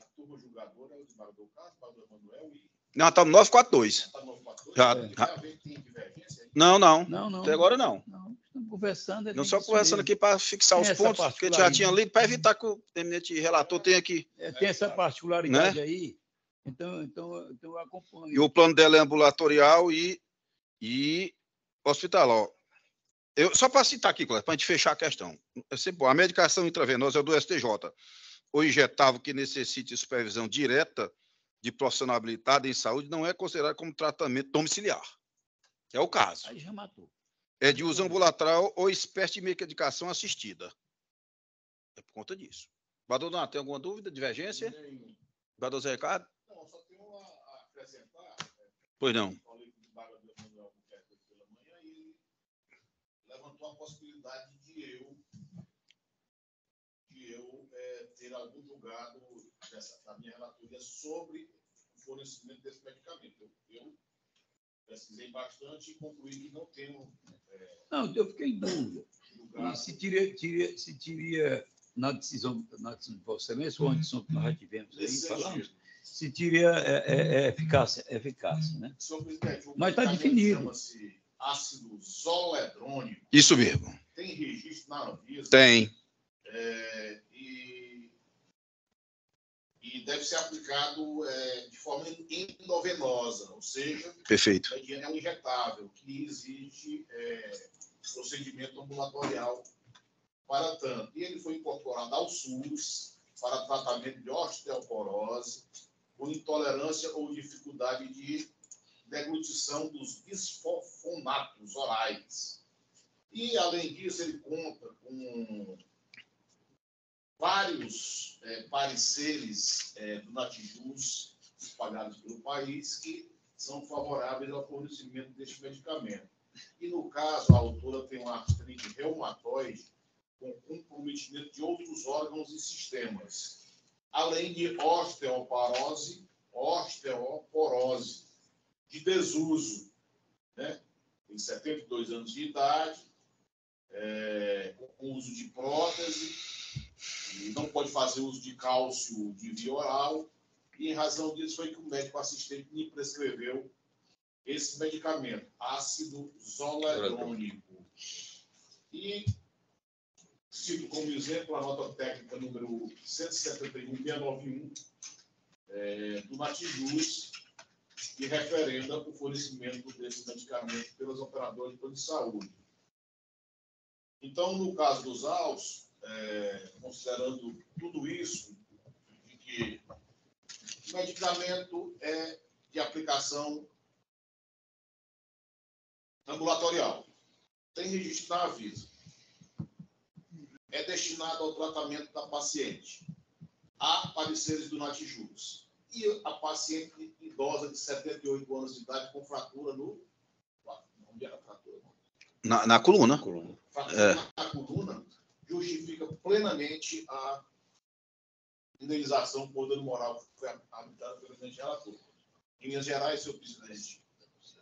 a turma julgadora é o desembargador Carlos, Manuel e... Não, está no 942. Está no 942? Já. Tem divergência aí? Não. Até agora não. Estamos conversando. Não só conversando aqui para fixar os pontos que a gente já tinha lido, para evitar que o eminente relator tenha aqui. Tem essa particularidade, né? Aí. Então eu acompanho. E o plano dela é ambulatorial e hospitalar. Só para citar aqui, para a gente fechar a questão. A medicação intravenosa é do STJ. O injetável que necessite de supervisão direta de profissional habilitado em saúde não é considerado como tratamento domiciliar. É o caso. Aí já matou. É de uso ambulatorial ou espécie de medicação assistida. É por conta disso. Badodão, tem alguma dúvida, divergência? Badodão Zé Ricardo? Não, só tenho a acrescentar. Pois não. Falei com o desembargador Manuel pela manhã e ele levantou a possibilidade de eu ter algum julgado da minha relatoria sobre o fornecimento desse medicamento. Eu pesquisei bastante e concluí que não tenho... Não, eu fiquei em dúvida. E se teria na decisão de Vossa Excelência, ou a decisão que nós já tivemos aí, falamos, se teria eficácia, né? Mas está definido. Chama-se ácido zoledrônico. Isso mesmo. Tem registro na Anvisa. Tem. E deve ser aplicado de forma endovenosa, ou seja, perfeito. É um injetável que exige procedimento ambulatorial para tanto. E ele foi incorporado ao SUS para tratamento de osteoporose, por intolerância ou dificuldade de deglutição dos bisfosfonatos orais. E, além disso, ele conta com vários pareceres do Natijus espalhados pelo país que são favoráveis ao fornecimento deste medicamento. E, no caso, a autora tem uma artrite reumatoide com comprometimento de outros órgãos e sistemas, além de osteoporose, de desuso, né? Tem 72 anos de idade, com uso de prótese, e não pode fazer uso de cálcio de via oral, e em razão disso foi que o médico assistente me prescreveu esse medicamento, ácido zoledrônico. E cito como exemplo a nota técnica número 171.691 do Natijus, que referenda o fornecimento desse medicamento pelas operadoras de plano de saúde. Então, no caso dos AUS, considerando tudo isso, de que o medicamento é de aplicação ambulatorial, tem registro na Anvisa, é destinado ao tratamento da paciente, há pareceres do Natijus, e a paciente idosa de 78 anos de idade com fratura no... Onde era a fratura? Na coluna. Fratura na coluna justifica plenamente a indenização por dano moral que foi habilitada pelo presidente relator. Em Minas Gerais, senhor presidente,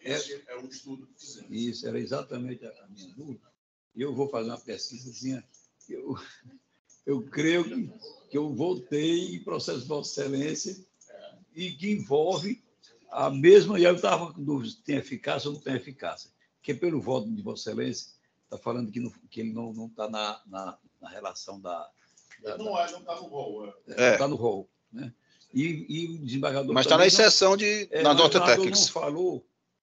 esse é um estudo que fizemos. Isso, era exatamente a minha dúvida. E eu vou fazer uma pesquisazinha. Eu creio que eu voltei em processo de Vossa Excelência e que envolve a mesma... E eu estava com dúvida se tem eficácia ou não tem eficácia. Porque pelo voto de Vossa Excelência, está falando que ele não está na relação da... Não está no rol. Não está no rol, né? E o desembargador... Mas está na exceção na nota técnica.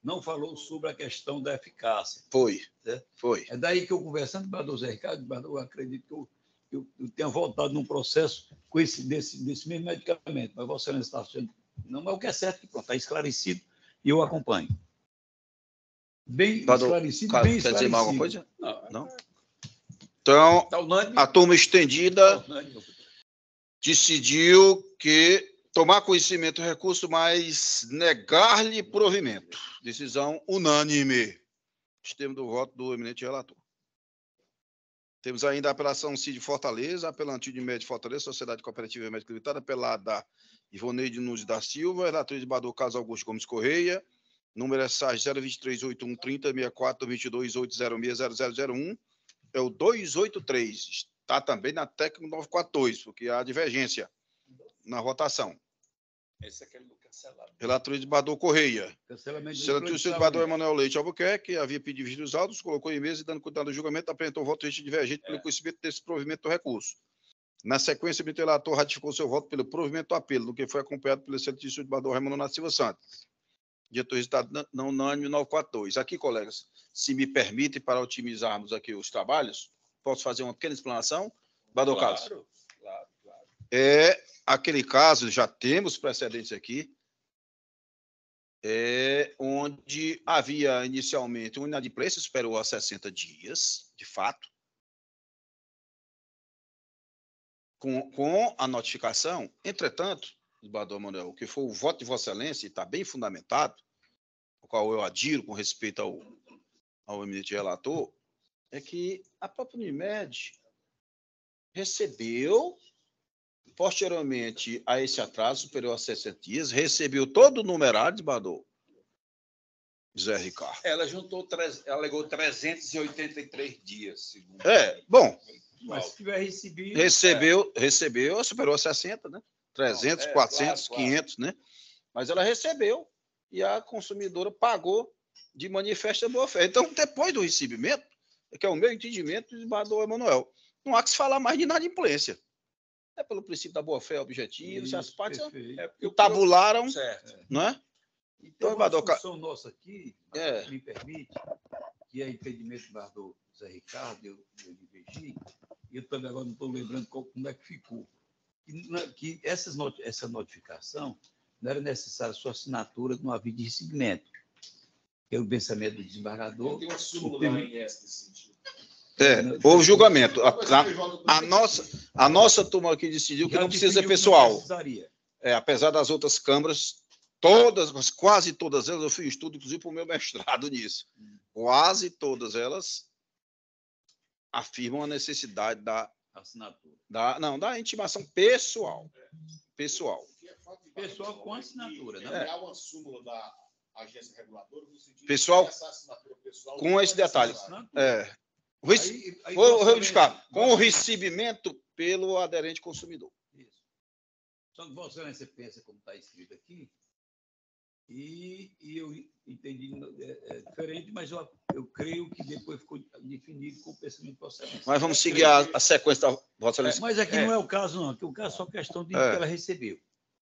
Não falou sobre a questão da eficácia. Foi. É daí que eu, conversando com o desembargador Zé Ricardo, eu acredito que eu tenha voltado num processo com desse mesmo medicamento. Mas Vossa Excelência está achando... Não é o que é certo, pronto, está esclarecido e eu acompanho. Bem esclarecido, bem esclarecido. Quer dizer mais alguma coisa? Não. Então, a turma estendida decidiu que tomar conhecimento do recurso, mas negar-lhe provimento. Decisão unânime. Sistema do voto do eminente relator. Temos ainda a apelação CID Fortaleza, apelante de Médio Fortaleza, Sociedade Cooperativa Médica Limitada, apelada Ivoneide Nunes da Silva, relator de Bador Carlos Augusto Gomes Correia, número SAG 0238130642280606001, é o 283. Está também na técnica 942, porque há divergência na votação. Esse é aquele do cancelado. Relator de Bador Correia. Cancelamento do Relator de Bador Emanuel Leite Albuquerque, havia pedido vista dos autos, colocou em mesa e, dando cuidado do julgamento, apresentou o voto divergente pelo conhecimento desse provimento do recurso. Na sequência, o relator ratificou seu voto pelo provimento do apelo, do que foi acompanhado pelo excelentíssimo de Bador Raimundo Nato Silva Santos. Dito o resultado não unânime 942. Aqui, colegas, se me permitem, para otimizarmos aqui os trabalhos, posso fazer uma pequena explanação? Bador Carlos. Claro. É aquele caso, já temos precedentes aqui, onde havia inicialmente uma inadimplência, esperou a 60 dias, de fato, com a notificação. Entretanto, Bador Manuel, o que foi o voto de Vossa Excelência, e está bem fundamentado, o qual eu adiro com respeito ao eminente relator, é que a própria Unimed recebeu, posteriormente a esse atraso superior a 60 dias, recebeu todo o numerário de Bador, Zé Ricardo. Ela alegou 383 dias, segundo. Bom. Mas se tiver recebido... Recebeu, superou a 60, né? 300, 400, claro. 500, né? Mas ela recebeu e a consumidora pagou de manifesta boa-fé. Então, depois do recebimento, que é o meu entendimento de Bador Emanuel, não há que se falar mais de inadimplência. É pelo princípio da boa-fé objetivo, se as partes tabularam, não é? Então, uma discussão nossa aqui, me permite, que é impedimento do Bador Zé Ricardo, eu divergi, e eu também agora não estou lembrando como é que ficou. Que essa notificação não era necessária sua assinatura no aviso de recebimento. Que é o pensamento do desembargador. Tem uma súmula da ANS nesse sentido. Houve julgamento. A nossa turma aqui decidiu que não precisa ser pessoal. Apesar das outras câmaras, quase todas elas, eu fiz estudo, inclusive, para o meu mestrado nisso. Quase todas elas afirmam a necessidade da assinatura. Da intimação pessoal. Pessoal com assinatura, né? Criar uma súmula da agência reguladora no sentido pessoal, de essa assinatura pessoal com esse detalhe. Vou reivindicar. Com o recebimento pelo aderente consumidor. Isso. Só que Vossa Excelência pensa como está escrito aqui, e eu entendi diferente, mas eu creio que depois ficou definido com o pensamento de Vossa Excelência. Mas vamos seguir a sequência da Vossa Excelência. Mas aqui não é o caso, não. Aqui o caso é só questão de que ela recebeu.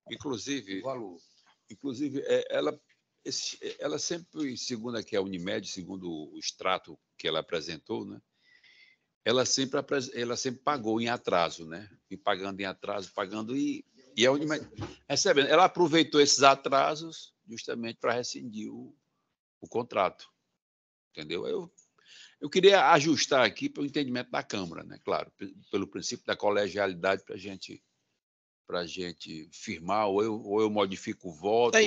Inclusive, o valor. Inclusive, ela sempre, segundo aqui a Unimed, segundo o extrato que ela apresentou, né? Ela sempre pagou em atraso, né? E pagando em atraso, e a Unimed recebendo. Ela aproveitou esses atrasos justamente para rescindir o contrato, entendeu? Eu queria ajustar aqui para o entendimento da Câmara, né? Claro, pelo princípio da colegialidade para a gente firmar, ou eu modifico o voto.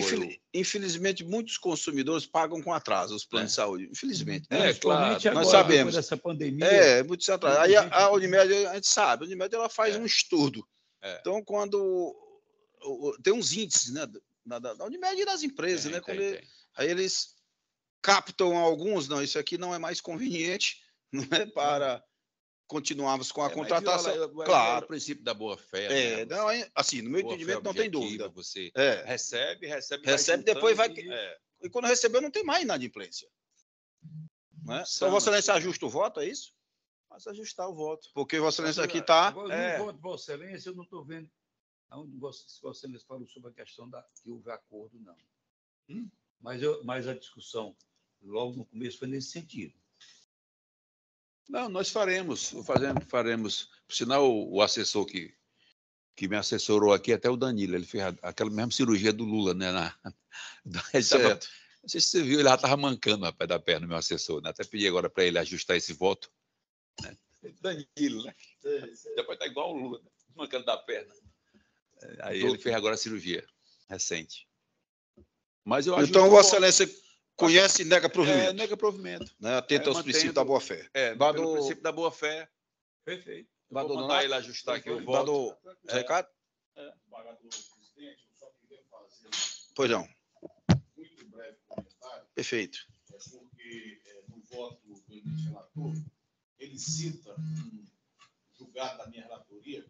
Infelizmente, muitos consumidores pagam com atraso os planos de saúde. Infelizmente. Claro. Agora, nós sabemos. Dessa pandemia, muitos atrasos. Aí a Unimed, a gente sabe, a Unimed ela faz um estudo. Então, quando tem uns índices, né, da Unimed e das empresas, né? Aí eles captam alguns, não, isso aqui não é mais conveniente, não é para continuarmos com a contratação. Claro. O princípio da boa-fé. Não, assim, no meu entendimento, não tem dúvida. Você recebe, depois vai... E quando recebeu, não tem mais inadimplência. Não é? Então, Vossa Excelência ajusta o voto, é isso? Mas ajustar o voto. Porque Vossa Excelência aqui está... No voto de Vossa Excelência, eu não estou vendo onde Vossa Excelência falou sobre a questão que houve acordo, não. Mas a discussão, logo no começo, foi nesse sentido. Não, nós faremos. Por sinal, o assessor que me assessorou aqui, até o Danilo, ele fez aquela mesma cirurgia do Lula, né? Não sei se você viu, ele já estava mancando a pé da perna, meu assessor, né? Até pedi agora para ele ajustar esse voto. Né? Danilo, né? Depois está igual o Lula, né? Mancando da perna. Aí ele fez agora a cirurgia recente. Mas eu acho então, Vossa Excelência conhece e nega provimento. Nega provimento. Né? Atenta aos princípios da boa-fé. Pelo princípio da boa-fé. Perfeito. Vou mandar ele ajustar aqui o voto. Recado? Pois não. Muito breve comentário. Perfeito. Porque no voto do eminente relator, ele cita um julgado da minha relatoria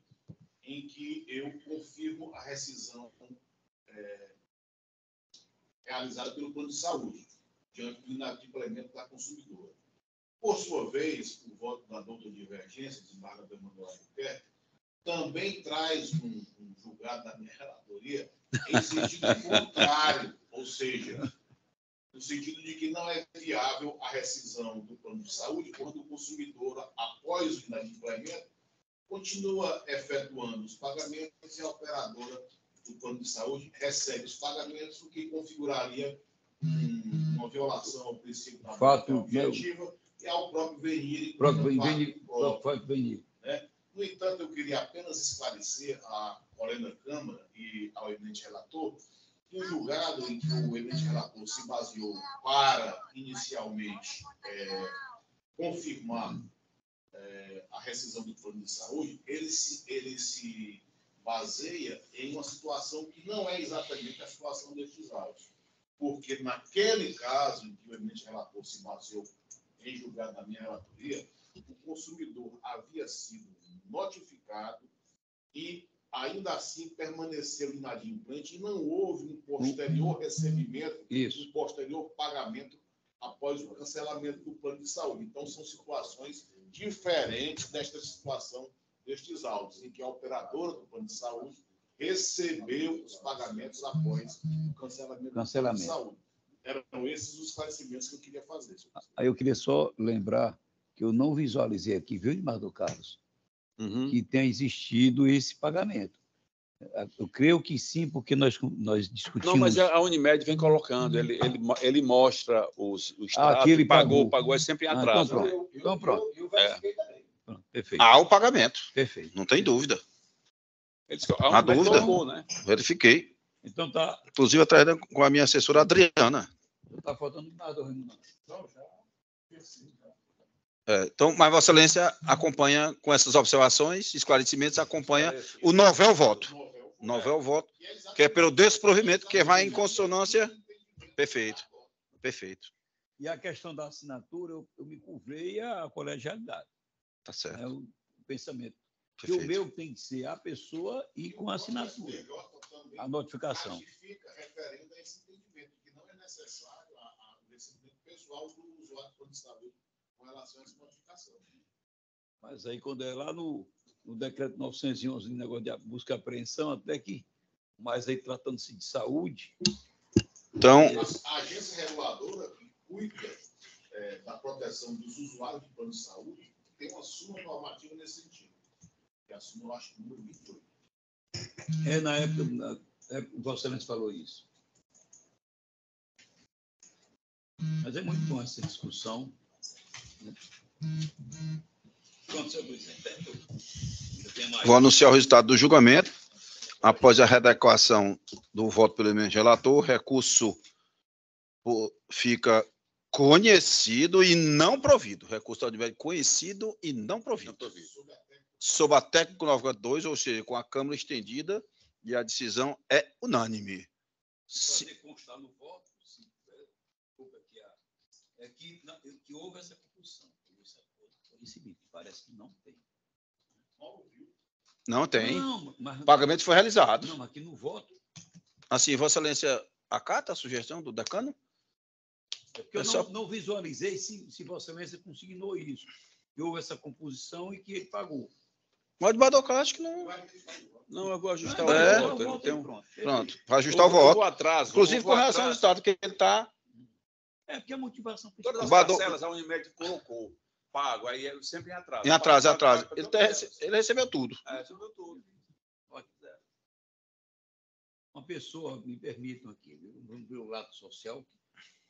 em que eu confirmo a rescisão realizada pelo plano de saúde, diante do inadimplemento da consumidora. Por sua vez, o voto da doutora Divergência, desembargador Manuel Albuquerque, também traz um julgado da minha relatoria em sentido contrário, ou seja, no sentido de que não é viável a rescisão do plano de saúde quando o consumidor, após o inadimplemento, continua efetuando os pagamentos e a operadora do plano de saúde recebe os pagamentos, o que configuraria uma violação ao princípio da fato objetiva e ao próprio venir. No entanto, eu queria apenas esclarecer à colega da Câmara e ao eminente relator que o julgado em que o eminente relator se baseou para, inicialmente, confirmar a rescisão do plano de saúde, ele se baseia em uma situação que não é exatamente a situação destes autos. Porque naquele caso em que o eminente relator se baseou em julgado da minha relatoria, o consumidor havia sido notificado e ainda assim permaneceu inadimplente e não houve um posterior recebimento, um posterior pagamento após o cancelamento do plano de saúde. Então, são situações diferentes desta situação destes autos, em que a operadora do plano de saúde recebeu os pagamentos após o cancelamento do plano de saúde. Eram esses os esclarecimentos que eu queria fazer. Aí eu queria só lembrar que eu não visualizei aqui, viu, Edmardo Carlos, que tenha existido esse pagamento. Eu creio que sim, porque nós discutimos... Não, mas a Unimed vem colocando, ele mostra os tratos, que ele pagou, é sempre em atraso. Então pronto. Eu verifiquei também. Pronto, perfeito. Há o pagamento. Perfeito. Não tem dúvida. A dúvida, colocou, né? Verifiquei. Então tá. Inclusive, atrás com a minha assessora Adriana. Não está faltando nada, Raimundo. Não, já. Então, mas Vossa Excelência acompanha com essas observações, esclarecimentos, acompanha o novel voto. Novel voto, que é pelo desprovimento, que vai em consonância. Perfeito. Perfeito. E a questão da assinatura, eu me curvei à colegialidade. Tá certo. É o pensamento. Que Perfeito. o meu tem que ser a pessoa e com a assinatura. A notificação. Ratifica referendo a esse entendimento, que não é necessário o recebimento pessoal do usuário do plano de saúde com relação a essa notificação. Mas aí, quando é lá no decreto 911, no negócio de busca e apreensão, até que, mas aí tratando-se de saúde... Então... A agência reguladora que cuida da proteção dos usuários de plano de saúde tem uma súmula normativa nesse sentido, que é a súmula, acho que número 28. Na época, o Vossa Excelência falou isso. Mas é muito bom essa discussão. Pronto, senhor presidente. Vou anunciar o resultado do julgamento. Após a readequação do voto pelo eminente relator, o recurso fica conhecido e não provido. Recurso auditivo conhecido e não provido. Sob a técnica 942, ou seja, com a Câmara estendida, e a decisão é unânime. Fazer constar no voto, que houve essa compulsão. Parece que não tem. Não tem. Não, mas... O pagamento foi realizado. Não, mas aqui no voto... Assim, Vossa Excelência acata a sugestão do decano? É porque eu não visualizei se Vossa Excelência consignou isso. Que houve essa composição e que ele pagou. Mas de Badocar, acho que não... Não, eu vou ajustar o voto. Pronto, para ajustar o voto. Atraso, inclusive com relação ao resultado que ele está... porque a motivação... Todas as parcelas a Unimed colocou. Pago, aí é sempre em atraso. Em atraso. Ele recebeu tudo. Recebeu tudo. Uma pessoa, me permitam aqui, vamos ver o lado social,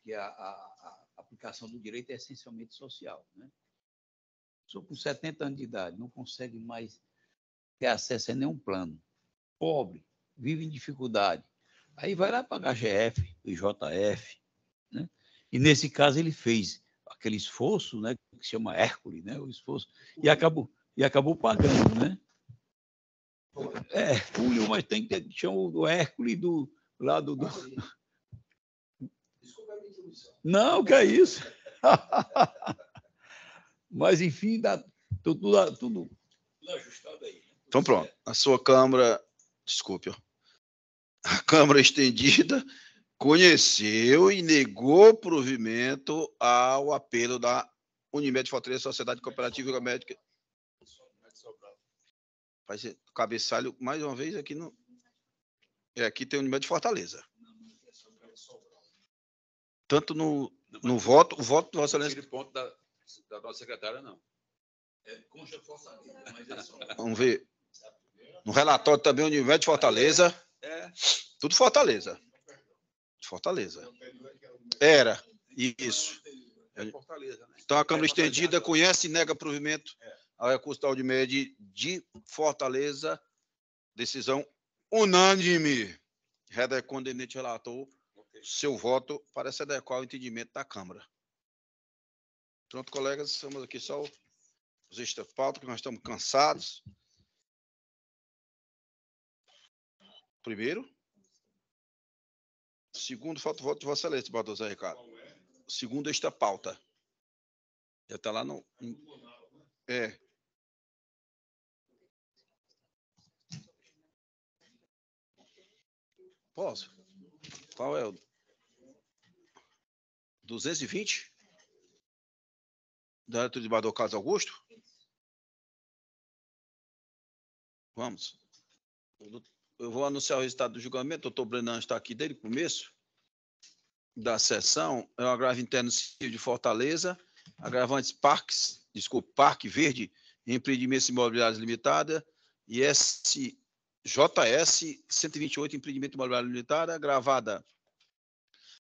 que a aplicação do direito é essencialmente social. Né? Pessoa com 70 anos de idade não consegue mais ter acesso a nenhum plano. pobre, vive em dificuldade. Aí vai lá para HGF, IJF, né? E nesse caso ele fez aquele esforço, né, que se chama Hércules, né, o esforço, e acabou pagando, né? Hercúleo, mas tem que chamar o Hércules do lado do... Não, que é isso. Mas, enfim, dá tudo ajustado aí. Então, pronto. A sua Câmara, desculpe, a Câmara Estendida conheceu e negou provimento ao apelo da Unimed Fortaleza, Sociedade Cooperativa Médica. Vai ser cabeçalho, mais uma vez, aqui no... aqui tem Unimed Fortaleza. Tanto no voto, o voto do Vossa Excelência... ponto da nossa secretária, não. Concha Fortaleza, mas é só... Vamos ver. No relatório também, Unimed Fortaleza. Tudo Fortaleza. Fortaleza. Era. Isso. Fortaleza, né? Então, a Câmara Estendida conhece e nega provimento ao recurso da Unimed de Fortaleza. Decisão unânime. Redecondente relator seu voto para se adequar ao entendimento da Câmara. Pronto, colegas, estamos aqui só os extra-pauta, que nós estamos cansados. Primeiro. Segundo, falta o voto de Vossa Excelência, Bardoso Zé Ricardo. Segundo, esta pauta. Já está lá no... Posso? Qual é o... 220? Da Diretor de Bador Carlos Augusto? Vamos. Eu vou anunciar o resultado do julgamento. O doutor Brenan está aqui desde o começo da sessão. É o agravo interno civil de Fortaleza, agravantes Parque Verde, Empreendimentos Imobiliários Limitada, e JS 128, Empreendimento Imobiliário Limitada, agravada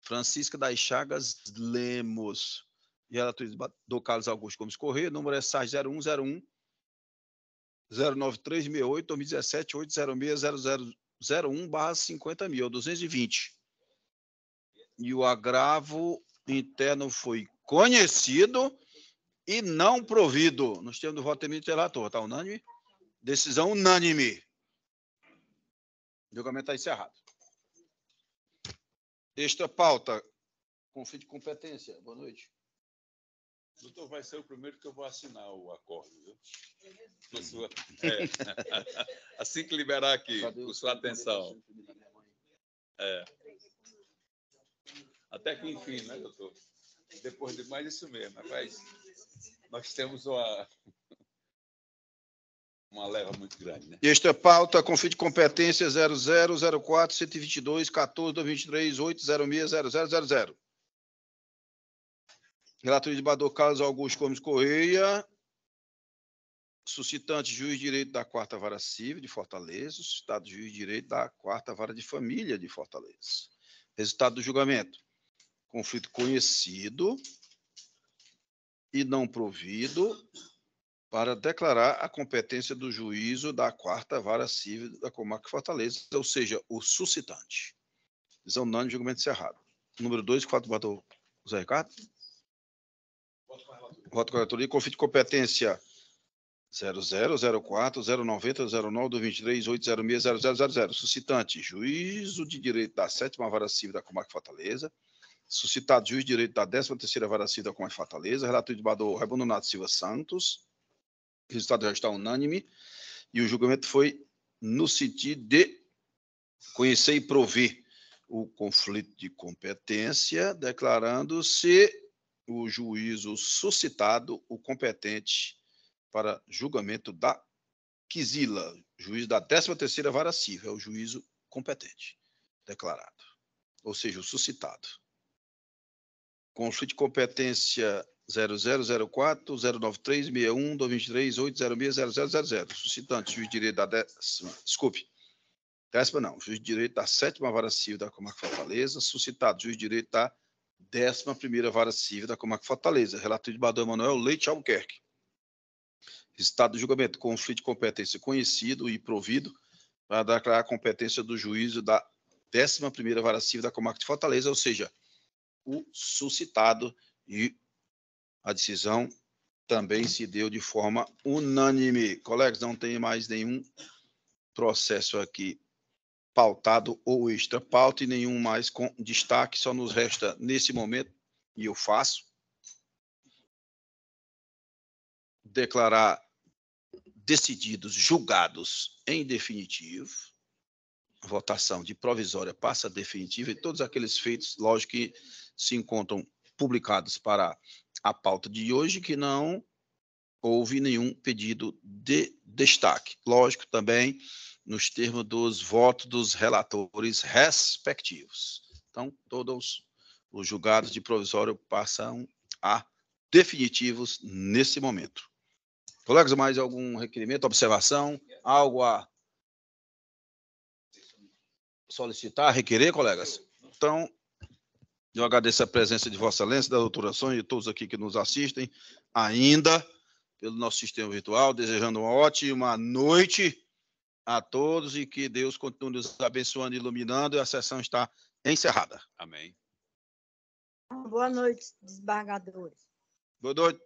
Francisca das Chagas Lemos, e relator do Carlos Augusto Gomes Corrêa, número é SAG 0101 09368 2017 806 0001/50.000, 220. E o agravo interno foi conhecido e não provido. Nós temos o voto emitente do relator, está unânime? Decisão unânime. O julgamento está encerrado. Esta pauta, conflito de competência. Boa noite. Doutor, vai ser o primeiro que eu vou assinar o acordo, viu? Assim que liberar aqui, por sua atenção. Até que enfim, né, doutor? Depois de mais isso mesmo, mas nós temos uma leva muito grande, né? Esta pauta, conflito de competência 0004 122 14 2023 806 0000. Relator de Bador Carlos Augusto Gomes Corrêa, suscitante juiz de direito da 4ª Vara Civil de Fortaleza, suscitado juiz de direito da 4ª Vara de Família de Fortaleza. Resultado do julgamento. Conflito conhecido e não provido para declarar a competência do juízo da 4ª Vara Civil da Comarca de Fortaleza, ou seja, o suscitante. Decisão unânime, julgamento encerrado. Número 2, voto do Bador José Ricardo. Voto com a relatoria. Conflito de competência 0004 090 09 223 806 0000. Suscitante, juízo de direito da 7ª Vara Civil da Comarca de Fortaleza. Suscitado, juiz de direito da 13ª Vara Civil da Comarca de Fortaleza. Relator de Bador Raimundo Nato Silva Santos. O resultado já está unânime. E o julgamento foi no sentido de conhecer e prover o conflito de competência, declarando-se o juízo suscitado, o competente para julgamento da quisila, juiz da 13ª Vara Civil, é o juízo competente, declarado, ou seja, o suscitado. Conflito de competência 0004 093 61 223 806 0000. Suscitante, juiz de direito da 10ª não, juiz de direito da 7ª Vara Civil da Comarca de Fortaleza, suscitado, juiz de direito da 11ª Vara Civil da Comarca de Fortaleza, relator de Bador Emanuel Leite Albuquerque. Resultado do julgamento, conflito de competência conhecido e provido para declarar a competência do juízo da 11ª Vara Civil da Comarca de Fortaleza, ou seja, o suscitado, e a decisão também se deu de forma unânime. Colegas, não tem mais nenhum processo aqui pautado ou extra pauta e nenhum mais com destaque, só nos resta nesse momento, e eu faço, declarar decididos, julgados em definitivo. A votação de provisória passa a definitiva e todos aqueles feitos, lógico, que se encontram publicados para a pauta de hoje, que não houve nenhum pedido de destaque. Lógico, também nos termos dos votos dos relatores respectivos. Então, todos os julgados de provisório passam a definitivos nesse momento. Colegas, mais algum requerimento, observação, algo a solicitar, requerer, colegas? Então, eu agradeço a presença de Vossa Excelência, da doutora Sônia e todos aqui que nos assistem, ainda pelo nosso sistema virtual, desejando uma ótima noite a todos e que Deus continue nos abençoando e iluminando, e a sessão está encerrada. Amém. Boa noite, desembargadores. Boa noite.